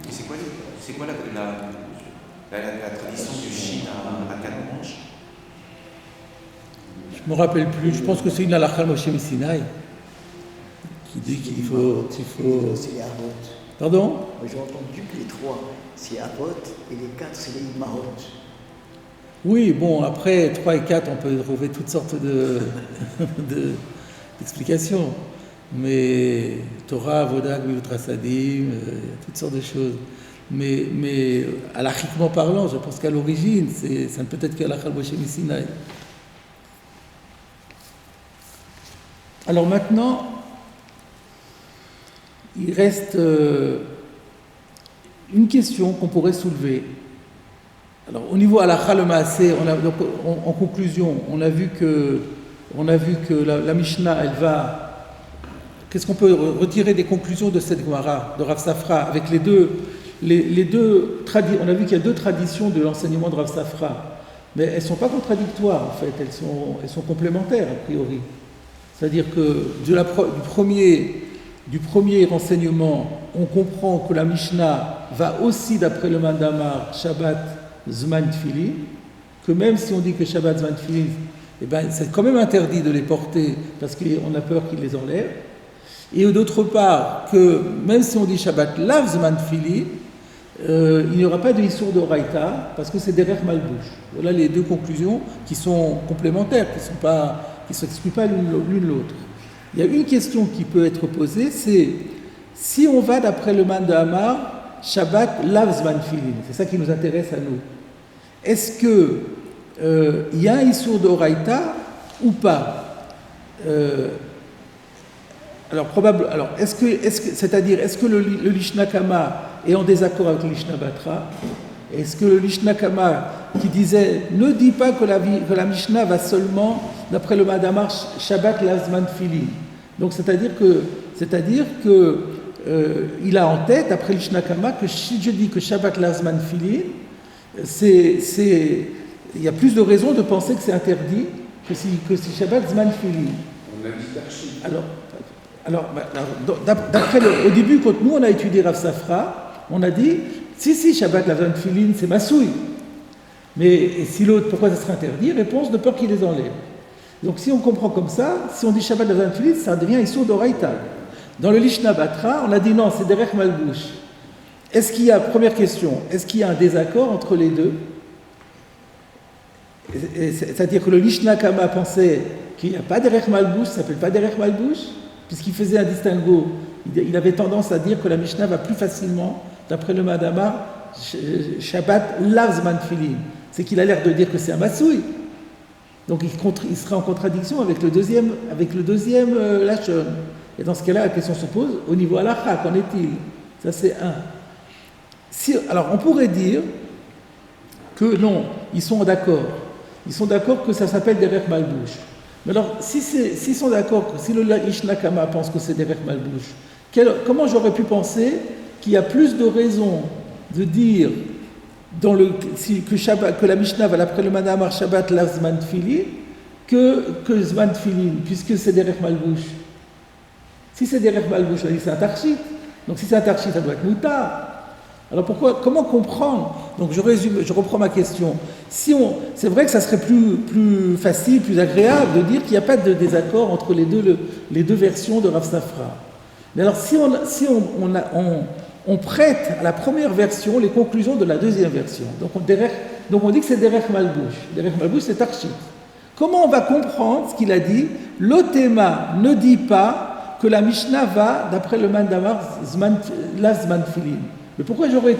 Et c'est quoi la tradition du shin à 4 branches? Je ne me rappelle plus, je pense que c'est une halakha Moshe Sinaï qui dit qu'il faut... C'est les Avot. Pardon? Moi, j'ai entendu que les 3, c'est Avot, et les 4, c'est les Imarot. Oui, bon, après 3 et 4, on peut trouver toutes sortes d'explications. Mais Torah, Avodah, Gmilut Rasadim, toutes sortes de choses. mais halachiquement parlant, je pense qu'à l'origine, ça ne peut être qu'Halakha Moshe Missinaï. Alors maintenant, il reste une question qu'on pourrait soulever. Alors au niveau Halakha le Maaseh, en conclusion, on a vu que la Mishnah, elle va. Qu'est-ce qu'on peut retirer des conclusions de cette Gemara, de Rav Safra, avec les deux on a vu qu'il y a deux traditions de l'enseignement de Rav Safra, mais elles ne sont pas contradictoires en fait, elles sont complémentaires a priori. C'est-à-dire que du premier renseignement, on comprend que la Mishnah va aussi d'après le Mandamar Shabbat Zman Tfilin, que même si on dit que Shabbat Zman Tfilin, eh ben, c'est quand même interdit de les porter parce qu'on a peur qu'ils les enlèvent. Et d'autre part, que même si on dit Shabbat Lav Zman Tfilin, il n'y aura pas de Issour d'Oraita parce que c'est derrière Malbouche. Voilà les deux conclusions qui sont complémentaires, qui ne s'excluent pas l'une l'autre. Il y a une question qui peut être posée, c'est si on va d'après le Man de Hamar, Shabbat Lav Zman Tfilin, c'est ça qui nous intéresse à nous. Est-ce que il y a un Issour d'Oraita ou pas? Alors, est-ce que le Lishna Kama est en désaccord avec le Lishna Batra? Est-ce que le Lishna Kama qui disait ne dit pas que la Mishnah va seulement, d'après le Madamar, Shabbat Lazman Tfilin? Donc, c'est-à-dire que il a en tête, après le Lishna Kama, que si je dis que Shabbat Lazman Tfilin, il y a plus de raisons de penser que c'est interdit que si Shabbat Zman Tfilin. On a dit Tarchit. Alors, au début, quand nous on a étudié Rav Safra, on a dit si Shabbat Lazman Tfilin c'est Massoui. Mais si l'autre, pourquoi ça serait interdit? Réponse de peur qu'il les enlève. Donc si on comprend comme ça, si on dit Shabbat Lazman Tfilin, ça devient Issour d'Oraita. Dans le Lishna Batra, on a dit non, c'est derrière Malbouche. Première question, est-ce qu'il y a un désaccord entre les deux? C'est-à-dire que le Lishna Kama pensait qu'il n'y a pas derrière Malbouche, ça ne s'appelle pas derrière Malbouche, puisqu'il faisait un distinguo. Il avait tendance à dire que la Mishnah va plus facilement, d'après le Madamar, Shabbat Lazman Tfilin. C'est qu'il a l'air de dire que c'est un Massoui. Donc il sera en contradiction avec le deuxième Lachon. Et dans ce cas-là, la question se pose, au niveau halakha, qu'en est-il? Ça c'est un. Alors on pourrait dire que non, ils sont d'accord. Ils sont d'accord que ça s'appelle derrière Malbouche. Mais alors, s'ils sont d'accord, si le Lishna Kama pense que c'est derrière Malbouche, comment j'aurais pu penser qu'il y a plus de raisons de dire que la Mishnah va d'après le Madamar Shabbat la Zman Tfilin que Zman Tfilin, puisque c'est derrière Malbouche. Si c'est derrière Malbouche, on dit c'est un Tarchit. Donc si c'est un Tarchit, ça doit être Moutar. Alors comment comprendre? Donc je reprends ma question. C'est vrai que ça serait plus facile, plus agréable de dire qu'il n'y a pas de désaccord entre les deux versions de Rav Safra. Mais alors si on prête à la première version les conclusions de la deuxième version, donc on dit que c'est derrière Malbouche. Derrière Malbouche, c'est Tarchit. Comment on va comprendre ce qu'il a dit? L'Otema ne dit pas que la Mishnah va, d'après le Mandamar, la Zman Tfilin. Mais pourquoi comment j'aurais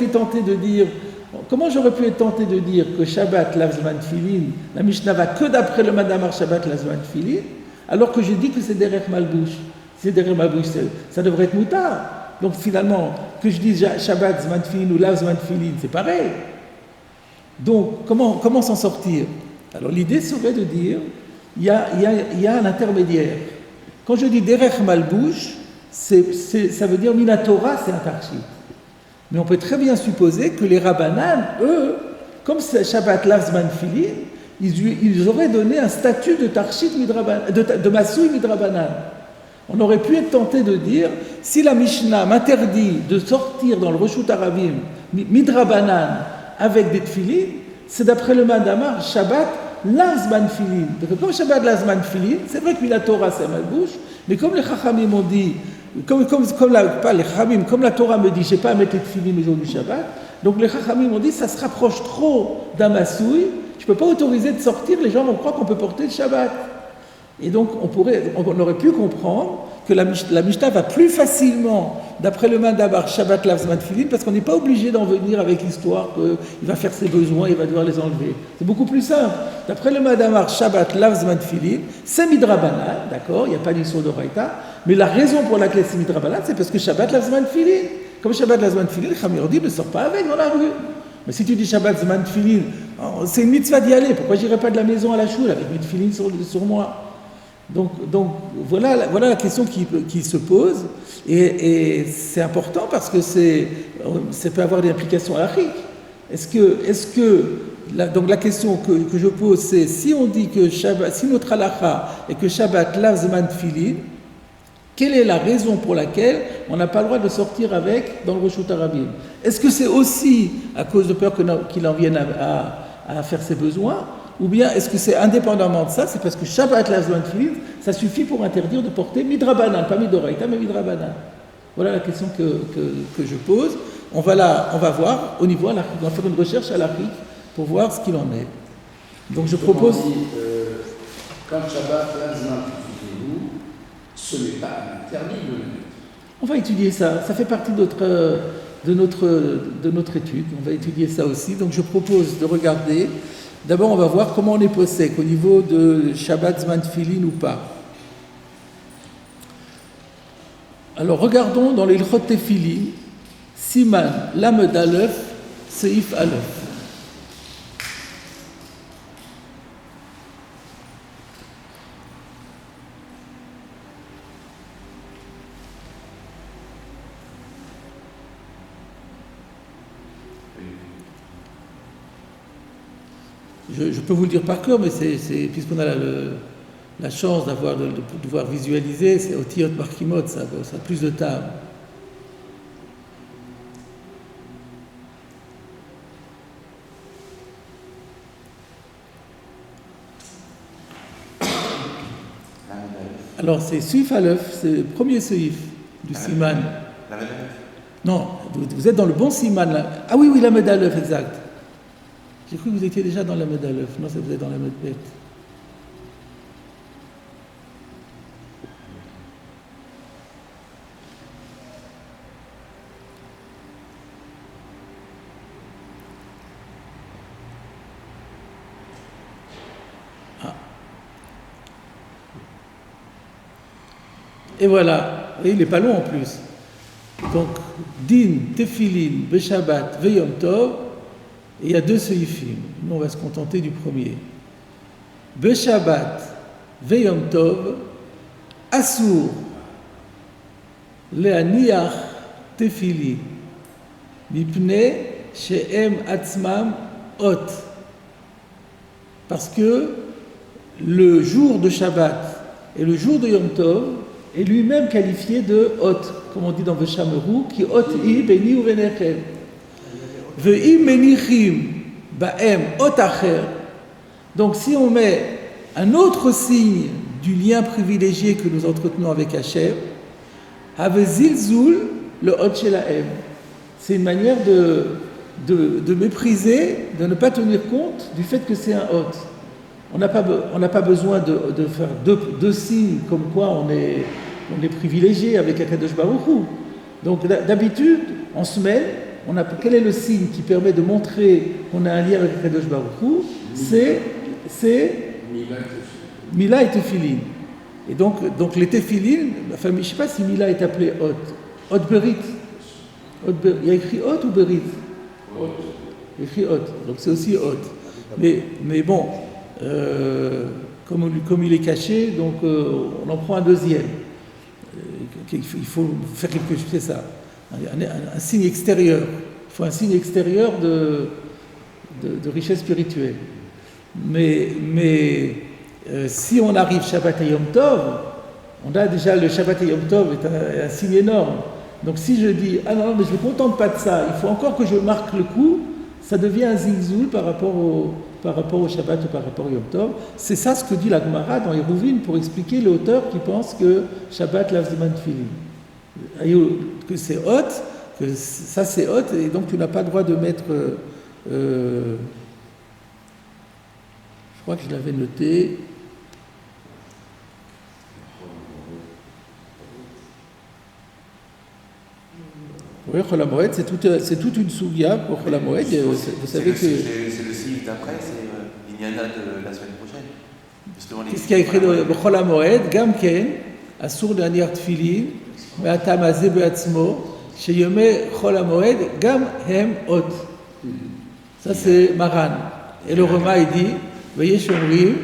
pu être tenté de dire que Shabbat Lazman Tfilin, la Mishnah va que d'après le Madamar Shabbat Lazman Tfilin, alors que j'ai dit que c'est derrière Malbouche? C'est derrière Malbouche, ça devrait être Moutar. Donc finalement, que je dise Shabbat Zman Tfilin ou Lazman Tfilin, c'est pareil. Donc comment s'en sortir? Alors l'idée serait de dire, il y a un intermédiaire. Quand je dis derrière Malbouche, ça veut dire Minatora, c'est un Tarchit. Mais on peut très bien supposer que les Rabbanan, eux, comme c'est Shabbat Lazman Tfilin, ils auraient donné un statut de Tarchit de Massoui Midrabanan. On aurait pu être tenté de dire, si la Mishnah m'interdit de sortir dans le Reshut Aravim Midrabanan avec des Tfilin, c'est d'après le Mandamar Shabbat Lazman Tfilin. Donc comme Shabbat Lazman Tfilin, c'est vrai que la Torah c'est Malbouche, mais comme les Chachamim ont dit, comme la Torah me dit, je n'ai pas à mettre les tefilin le jour du Shabbat, donc les Chachamim ont dit, ça se rapproche trop d'un Massoui, je ne peux pas autoriser de sortir, les gens vont croire qu'on peut porter le Shabbat. Et donc on aurait pu comprendre que la Mishnah va plus facilement d'après le Mandabar, Shabbat lav zman tefillin, parce qu'on n'est pas obligé d'en venir avec l'histoire qu'il va faire ses besoins, il va devoir les enlever. C'est beaucoup plus simple. D'après le Mandabar, Shabbat lav zman tefillin, c'est midrabanan, d'accord, il n'y a pas d'histoire d'oraita, mais la raison pour laquelle c'est midrabanan, c'est parce que Shabbat lav zman tefillin. Comme Shabbat lav zman tefillin, le Chachamim dit ne sort pas avec dans la rue. Mais si tu dis Shabbat zman tefillin, c'est une mitzvah d'y aller. Pourquoi j'irai pas de la maison à la choule avec mes tefillin sur moi? Donc voilà la question qui se pose, et c'est important parce que ça peut avoir des implications halachiques. Donc la question que je pose, c'est si on dit que si notre halakha est que Shabbat lav zman tefillin, quelle est la raison pour laquelle on n'a pas le droit de sortir avec dans le Reshut Harabim? Est-ce que c'est aussi à cause de peur qu'il en vienne à faire ses besoins? Ou bien est-ce que c'est indépendamment de ça, c'est parce que Shabbat lav zman tefillin, ça suffit pour interdire de porter midrabanan, pas midoraita, mais midrabanan? Voilà la question que je pose. On va voir au niveau halachique, on va faire une recherche halachique pour voir ce qu'il en est. Donc je propose... Quand Shabbat lav zman tefillin, ce n'est pas interdit de le mettre. On va étudier ça, ça fait partie de notre étude, on va étudier ça aussi. Donc je propose de regarder, d'abord on va voir comment on est possèque au niveau de Shabbat zman tefillin ou pas. Alors regardons dans les Ilchot Tefillin, Siman, Lamed Aleph, Seif Aleph. Je peux vous le dire par cœur, mais c'est puisqu'on a la chance de pouvoir visualiser, c'est Otiyot Markimot, ça a plus de table. Alors c'est Seif Aleph, c'est le premier Seif du Siman. Non, vous êtes dans le bon Siman là. Ah oui, Lamed Aleph, exact. J'ai cru que vous étiez déjà dans Lamed Aleph. Non, vous êtes dans Lamed Bet. Et voilà, et il n'est pas long en plus. Donc, Din, Tefillin, Beshabbat, Veyom Tov, et il y a deux seifim. Nous, on va se contenter du premier. Beshabbat, Veyom Tov, Asur, Leaniach, Tefillin, Mipne, Shehem Atzmam, Ot. Parce que le jour de Shabbat et le jour de Yom Tov est lui-même qualifié de Hot, comme on dit dans Veshameru, qui Hot I beni u venechem. Ve'im menichim ba'em Hot acher. Donc si on met un autre signe du lien privilégié que nous entretenons avec Hachem, Have zilzul le Hot shelahem. C'est une manière de mépriser, de ne pas tenir compte du fait que c'est un Hot. On n'a pas besoin de faire deux signes comme quoi on est privilégié avec Akadosh Baruch Hu. Donc d'habitude, en semaine, quel est le signe qui permet de montrer qu'on a un lien avec Akadosh Baruch Hu? C'est Mila et Tefillin. Et donc les Tefillin, enfin, je ne sais pas si Mila est appelé Hot Berit. Il y a écrit Hot ou Berit? Il y a écrit Hot, donc c'est aussi Hot. Mais bon. Comme il est caché, donc on en prend un deuxième. Il faut faire quelque chose, c'est ça, un signe extérieur. Il faut un signe extérieur de richesse spirituelle. Mais si on arrive Shabbat et Yom Tov, on a déjà le Shabbat et Yom Tov est un signe énorme. Donc si je dis ah non mais je ne me contente pas de ça, il faut encore que je marque le coup, ça devient un zilzoul par rapport au Shabbat ou par rapport au Yom Tov. C'est ça ce que dit la Gemara dans Eruvin pour expliquer l'auteur qui pense que Shabbat lav zman tefillin. Que c'est hot, que ça c'est hot, et donc tu n'as pas le droit de mettre... je crois que je l'avais noté. Oui, Chol HaMoed, c'est toute une sougia pour Chol HaMoed. Vous savez que... C'est le signe d'après, c'est l'Ignana de la semaine prochaine. Justement, Qu'est-ce qu'il y a écrit dans Chol HaMoed? Gam ken, asur להניח תפילין, מהטעם הזה בעצמו, שיומי חול המועד גם הם אות. Ça c'est Maran. Et le Roma il dit, ויש אומרים,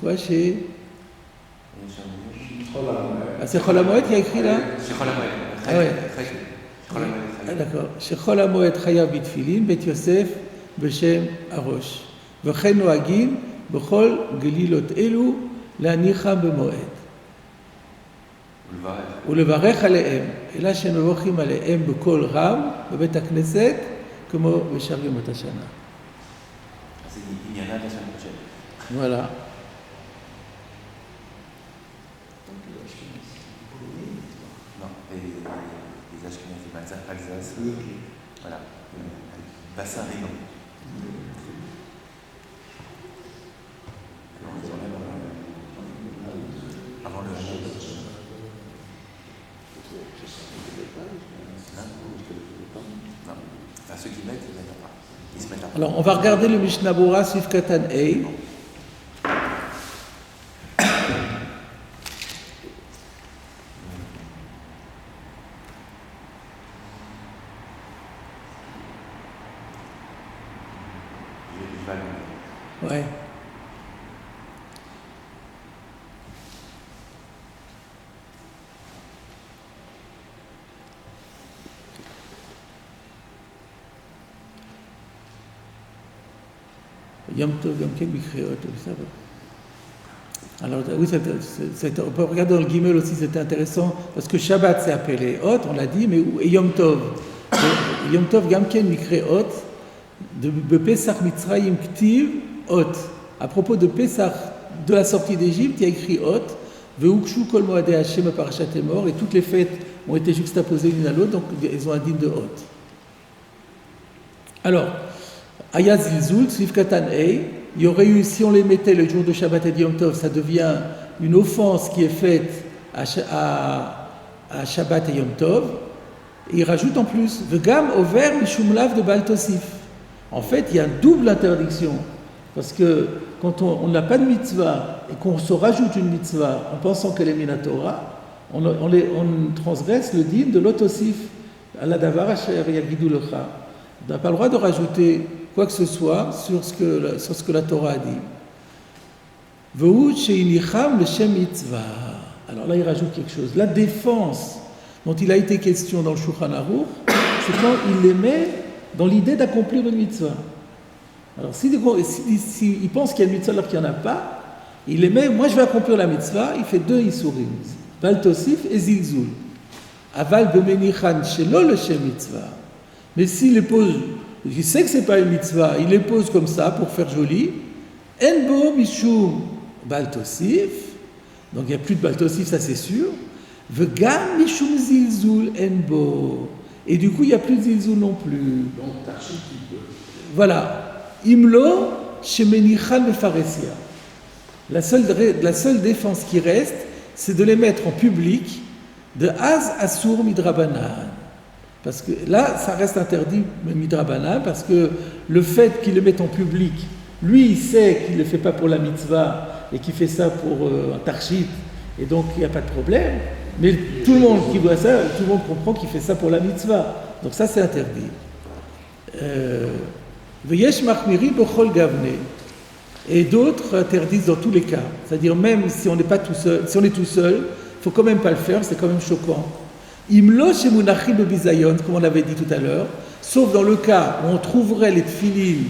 quoi, chez... Ah, c'est Chol HaMoed qui a écrit là? C'est Chol HaMoed. Ah ouais. Chol HaMoed. Ah, d'accord. שחול המועד חייב בתפילין, בית יוסף בשם הראש. וכן נוהגים בכל גלילות אלו להניחם במועד. ולברך עליהם, אלא שמברכים עליהם בקול רם בבית הכנסת, כמו בשאר ימות השנה. C'est l'Ignana de la semaine prochaine. Voilà. Non, les Ashkenazim Alsace. Voilà. Bassin Rigon. Avant le non. Enfin, ceux qui mettent, ils mettent pas. Ils se mettent à... Alors, on va regarder le Mishnah Bora, Sif Katan Ei. Ouais. Yom Tov, Yom Ken, Mikreot, ça va. Alors, oui, on peut regarder dans le Gimel aussi, c'était intéressant, parce que Shabbat c'est appelé Hot, on l'a dit, mais et Yom Tov. Yom Tov, Yom Ken, Mikreot, de Pesach Mitzrayim Ktiv, Hot. À propos de Pesach, de la sortie d'Égypte, il y a écrit Hot, Veukshu Kol Moadei Hashem Parashat Emor, et toutes les fêtes ont été juxtaposées l'une à l'autre, donc elles ont un digne de Hot. Alors, Aya Zilzul, Sif Katan Ei, il y aurait eu, si on les mettait le jour de Shabbat et de Yom Tov, ça devient une offense qui est faite à Shabbat et Yom Tov. Et il rajoute en plus, Vegam over mishum lav de Baal Tosif. En fait, il y a une double interdiction. Parce que quand on n'a pas de mitzvah et qu'on se rajoute une mitzvah en pensant qu'elle est minatora, on transgresse le din de l'otosif. Allah davar asher yagidu lecha. On n'a pas le droit de rajouter quoi que ce soit sur ce que la Torah a dit. Ve'hu sheinicham l'shem mitzvah. Alors là, il rajoute quelque chose. La défense dont il a été question dans le Shulchan Aruch, c'est quand il les met dans l'idée d'accomplir une mitzvah. Alors, s'il pense qu'il y a une mitzvah alors qu'il n'y en a pas, il les met, moi je vais accomplir la mitzvah, il fait deux isurim, Baal Tosif et Zilzul. Aval bemenichan shelo l'shem mitzvah. Mais s'il les pose, il sait que ce n'est pas une mitzvah, il les pose comme ça pour faire joli, enbo mishum Baal Tosif, donc il n'y a plus de Baal Tosif, ça c'est sûr, vegam mishum zilzul enbo, et du coup il n'y a plus de zilzul non plus. Donc, Tachit, Voilà. Imlo shemenichan mefaresia. La seule défense qui reste, c'est de les mettre en public de Az Asur Midrabanan. Parce que là, ça reste interdit Midrabanan, parce que le fait qu'il le mette en public, lui, il sait qu'il ne le fait pas pour la mitzvah et qu'il fait ça pour un tarchit, et donc il n'y a pas de problème. Mais tout le monde qui voit ça, tout le monde comprend qu'il fait ça pour la mitzvah. Donc ça, c'est interdit. Veyesh machmiri bechol gavne. Et d'autres interdisent dans tous les cas. C'est-à-dire même si on n'est pas tout seul, si on est tout seul, il faut quand même pas le faire, c'est quand même choquant. Imlo shemunachim bebizayon, comme on l'avait dit tout à l'heure, sauf dans le cas où on trouverait les tefilines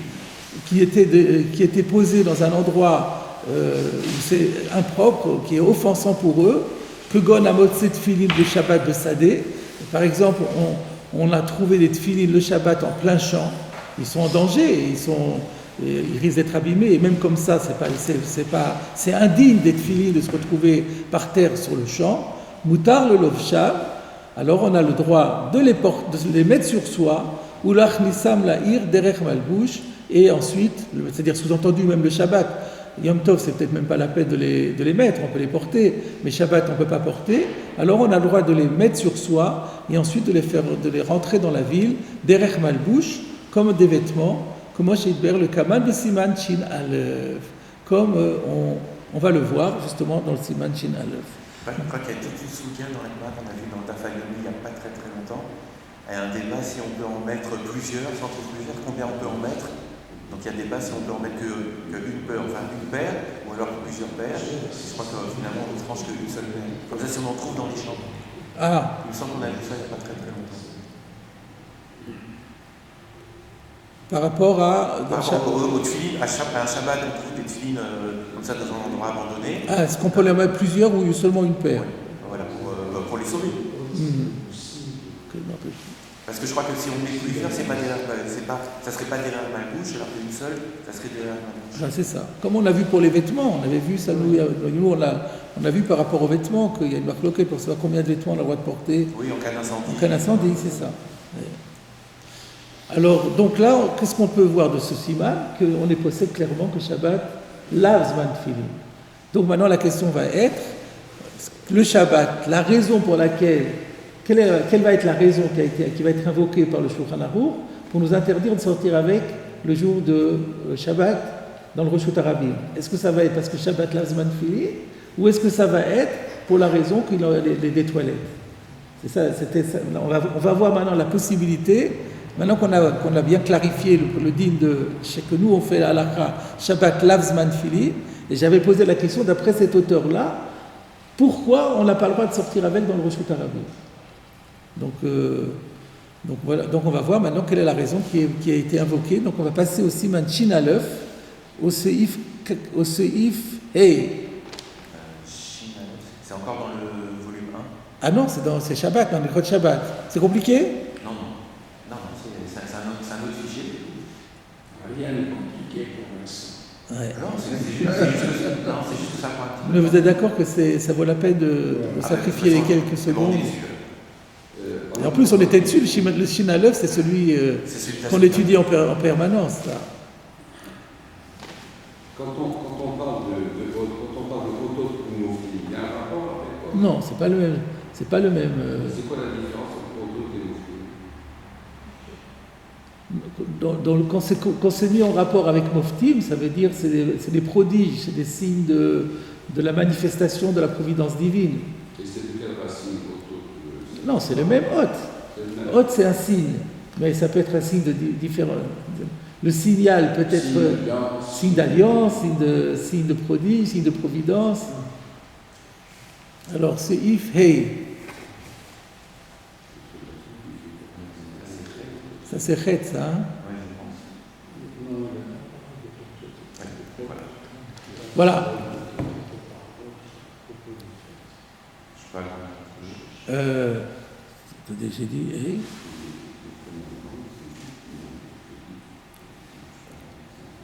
qui étaient posés dans un endroit où c'est impropre, qui est offensant pour eux, que gon amotse tefilines de Shabbat de Sadeh. Par exemple, on a trouvé des tefilines le Shabbat en plein champ. Ils sont en danger, ils risquent d'être abîmés, et même comme ça, c'est indigne des tefilines de se retrouver par terre sur le champ. Moutar le lovshav, alors on a le droit de les mettre sur soi, ou l'achnisam la'ir derech malbouch, et ensuite, c'est-à-dire sous-entendu même le Shabbat, Yom Tov, c'est peut-être même pas la peine de les mettre, on peut les porter, mais Shabbat, on ne peut pas porter. Alors on a le droit de les mettre sur soi et ensuite de les rentrer dans la ville, derech malbouche, comme des vêtements, comme le Kaman de Siman Shin Aleph, comme on va le voir justement dans le Siman Shin Aleph. Je crois qu'il y a tout une soulière dans la Gemara qu'on a vu dans Tafayomi il n'y a pas très très longtemps. Il y a un débat si on peut en mettre plusieurs, si on trouve plusieurs, combien on peut en mettre. Donc il y a un débat si on peut en mettre qu'une paire, ou alors plusieurs paires. Je crois que finalement on ne tranche qu'une seule paire. Comme ça si on en trouve dans les champs. Ah. Il me semble qu'on a vu ça il n'y a pas très très longtemps. Par rapport au tefilin, à un Shabbat, on trouve des tefilines comme ça dans un endroit abandonné. Ah, est-ce qu'on peut les mettre plusieurs ou seulement une paire? Oui. Voilà, pour les sauver. Parce que je crois que si on met plusieurs, ça serait pas derrière malbouche, alors qu'une seule, ça serait derrière malbouche. Ah, c'est ça. Comme on a vu pour les vêtements, on avait vu ça, nous on a vu par rapport aux vêtements qu'il y a une marque locale pour savoir combien de vêtements on a le droit de porter. Oui, en cas d'incendie. En cas d'incendie, c'est ça. Ouais. Alors, donc là, qu'est-ce qu'on peut voir de ce siman? Qu'on est possède clairement que Shabbat lave Zman Tfilin. Donc maintenant, la question va être, le Shabbat, la raison pour laquelle, quelle va être la raison qui va être invoquée par le Shulchan Aruch pour nous interdire de sortir avec le jour de Shabbat dans le Reshut Harabim? Est-ce que ça va être parce que Shabbat lave Zman Tfilin, ou est-ce que ça va être pour la raison qu'il a des toilettes? C'est ça, on va voir maintenant la possibilité. Maintenant qu'on a bien clarifié le din que nous on fait à l'Akra, Shabbat lav Zman Tfilin, et j'avais posé la question d'après cet auteur-là, pourquoi on n'a pas le droit de sortir avec dans le Reshut Harabim? Donc voilà, donc on va voir maintenant quelle est la raison qui a été invoquée. Donc on va passer au Siman Shin Aleph, au Seif Hey. C'est encore dans le volume 1. Ah non, c'est Shabbat, dans le Code Shabbat. C'est compliqué? Non, c'est un autre fichier. Rien n'est compliqué pour l'instant. Ouais. Non, c'est juste ça. Mais vous êtes d'accord que ça vaut la peine de sacrifier les quelques secondes? Et en plus, on était dessus, le Shin Aleph, c'est celui qu'on étudie en permanence. Là. Quand on parle de Otot Mofli, il y a un rapport avec quoi? Non, c'est pas le même. C'est pas le même. C'est quoi la différence entre Otot et Mofli? Quand c'est mis en rapport avec Moftim, ça veut dire c'est des prodiges, c'est des signes de la manifestation de la providence divine. Et c'est de quelle racine Otot? Non, c'est le même hôte. Hôte, c'est un signe, mais ça peut être un signe différent. Le signal peut être signe d'alliance, signe de prodige, signe de providence. Alors, c'est if, hey. Ça, c'est chet, ça, hein? Voilà. Attendez, j'ai dit, hey.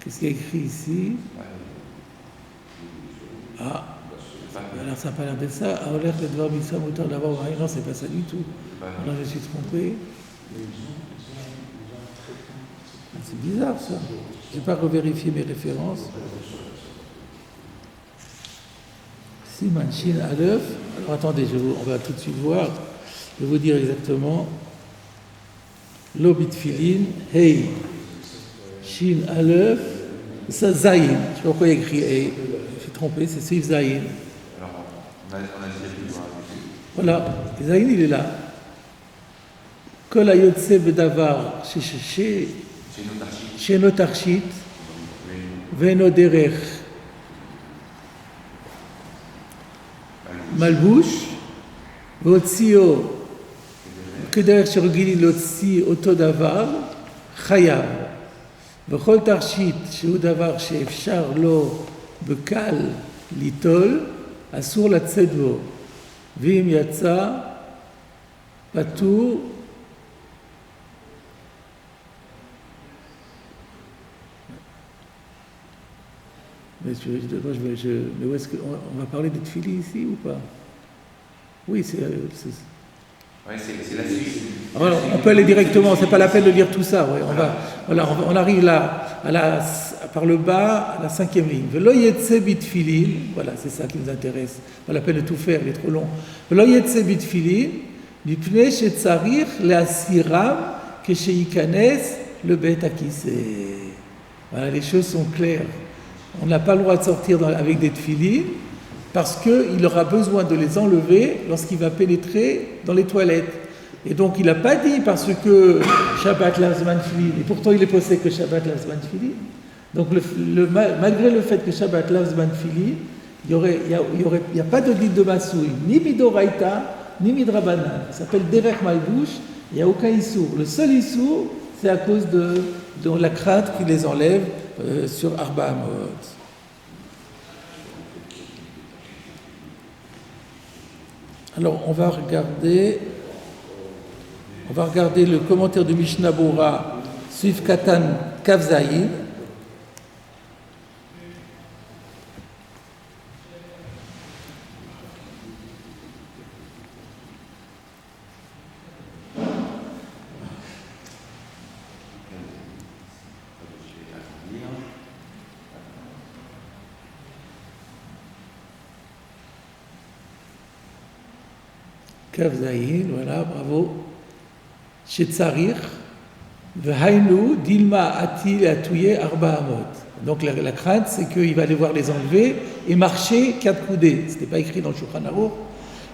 Qu'est-ce qu'il y a écrit ici? Ah, alors ça n'a pas l'air d'être ça. Ah, l'air de devoir mis ça autant d'avoir. Non, c'est pas ça du tout. Alors je suis trompé. C'est bizarre ça. Je n'ai pas revérifié mes références. Siman Shin Aleph. Alors attendez, on va tout de suite voir. Je vais vous dire exactement. Lobit Filin, hey. Shin Aleph, ça Zayin. Je ne sais pas pourquoi il y a écrit hey. Je suis trompé, c'est Sif Zayin. Alors, on a dit voilà, Zayin il est là. Kol Ayotse Bedavar, chez Notarchit, Veno Derech, Malbouche, Votsio, Kederech Shorgili Lotsi Otodavar, Chayav. וכל תרשית שהוא דבר שאפשר לו בקל ליטול, אסור לצאת בו. ואם יצא, פטור. Mais où est-ce qu'on va parler de Tfili ici ou pas? Oui, c'est Ouais, c'est la suite. Alors, on peut aller directement, c'est pas la peine de lire tout ça. Ouais. On arrive là, par le bas, à la 5e ligne. Velo yetse bitfilin, voilà, c'est ça qui nous intéresse. Pas la peine de tout faire, il est trop long. Velo yetse bitfilin, mipnei shetzarich leasiram kesheikanes le bet akiseh. Voilà, les choses sont claires. On n'a pas le droit de sortir avec des tfilines parce qu'il aura besoin de les enlever lorsqu'il va pénétrer dans les toilettes. Et donc il n'a pas dit parce que Shabbat lazman tfilin, et pourtant il est posé que Shabbat lazman tfilin. Donc malgré le fait que Shabbat lazman tfilin, il n'y a pas de guide de Massoui, ni midoraita, ni midrabanan. Ça s'appelle derech malbouche, il n'y a aucun issour. Le seul issour, c'est à cause de la crainte qui les enlève sur Arba Amot. Alors, on va regarder le commentaire du Mishnah Bora, Suif Katan Kavzaïn. Kavzaïn, voilà, bravo. Shetzarir, V'hainu, Dilma, Atil, Atouye, Arba Amot. Donc la crainte, c'est qu'il va devoir les enlever et marcher 4 coudées. Ce n'était pas écrit dans le Shulchan Aruch.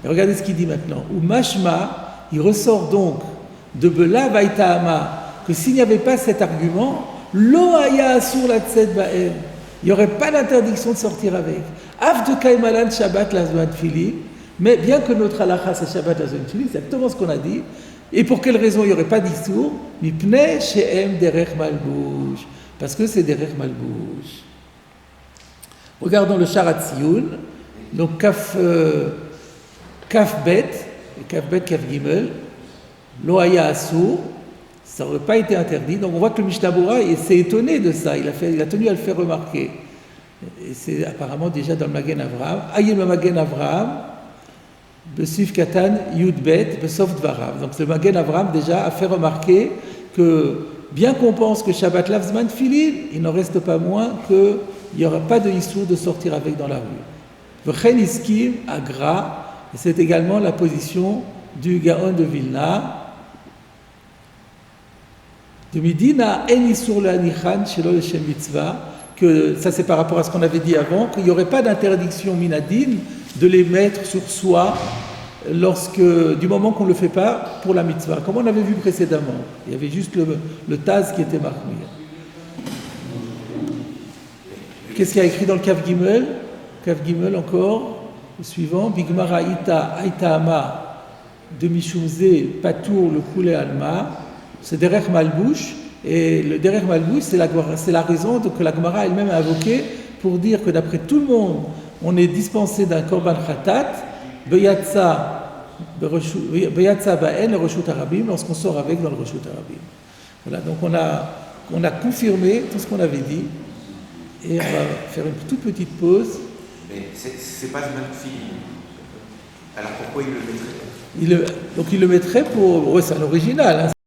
Et regardez ce qu'il dit maintenant. Ou Mashma, il ressort donc de Bela Vaïtahama que s'il n'y avait pas cet argument, Lo Haya Asur Latzet Ba'em, il n'y aurait pas d'interdiction de sortir avec. Av de Kaimalan Shabbat Lazman Tfilin. Mais bien que notre halakha c'est Shabbat Lazman Tfilin, c'est exactement ce qu'on a dit. Et pour quelle raison il n'y aurait pas d'issour? Mipnei she'em derech malbouche. Parce que c'est derech malbouche. Regardons le Sharat Tziyun. Donc Kaf Bet, Kaf Gimel, Lo haya asur, ça n'aurait pas été interdit. Donc on voit que le Mishnah Bora s'est étonné de ça. Il a tenu à le faire remarquer. Et c'est apparemment déjà dans le Magen Avraham. Ayim le Magen Avraham. Besif Katan Yudbet Besof Dvarav. Donc le Magen Avraham déjà a fait remarquer que bien qu'on pense que Shabbat Lavzman Tfilin, il n'en reste pas moins qu'il n'y aura pas de issue de sortir avec dans la rue. V'chen Iskim Agra, et c'est également la position du Gaon de Vilna. De Midina En Isur Le'anichan Shelo L'Shem Mitzvah, que ça c'est par rapport à ce qu'on avait dit avant, qu'il n'y aurait pas d'interdiction minadine de les mettre sur soi du moment qu'on ne le fait pas pour la mitzvah. Comme on avait vu précédemment, il y avait juste le taz qui était marqué. Qu'est-ce qu'il y a écrit dans le Kaf Gimel? Kaf Gimel encore, le suivant, Bigmara Aita Ama de Mishumze Patour le Koulé Alma, c'est Derech Malbouche, et le Derech Malbouche, c'est la raison que la Gemara elle-même a invoquée pour dire que d'après tout le monde, on est dispensé d'un korban khatat, beyatsa ba'en le reshut harabim, lorsqu'on sort avec dans le reshut harabim. Voilà, donc on a confirmé tout ce qu'on avait dit, et on va faire une toute petite pause. Mais c'est pas le même film. Alors pourquoi il le mettrait? Donc il le mettrait pour... Ouais, c'est un original, hein.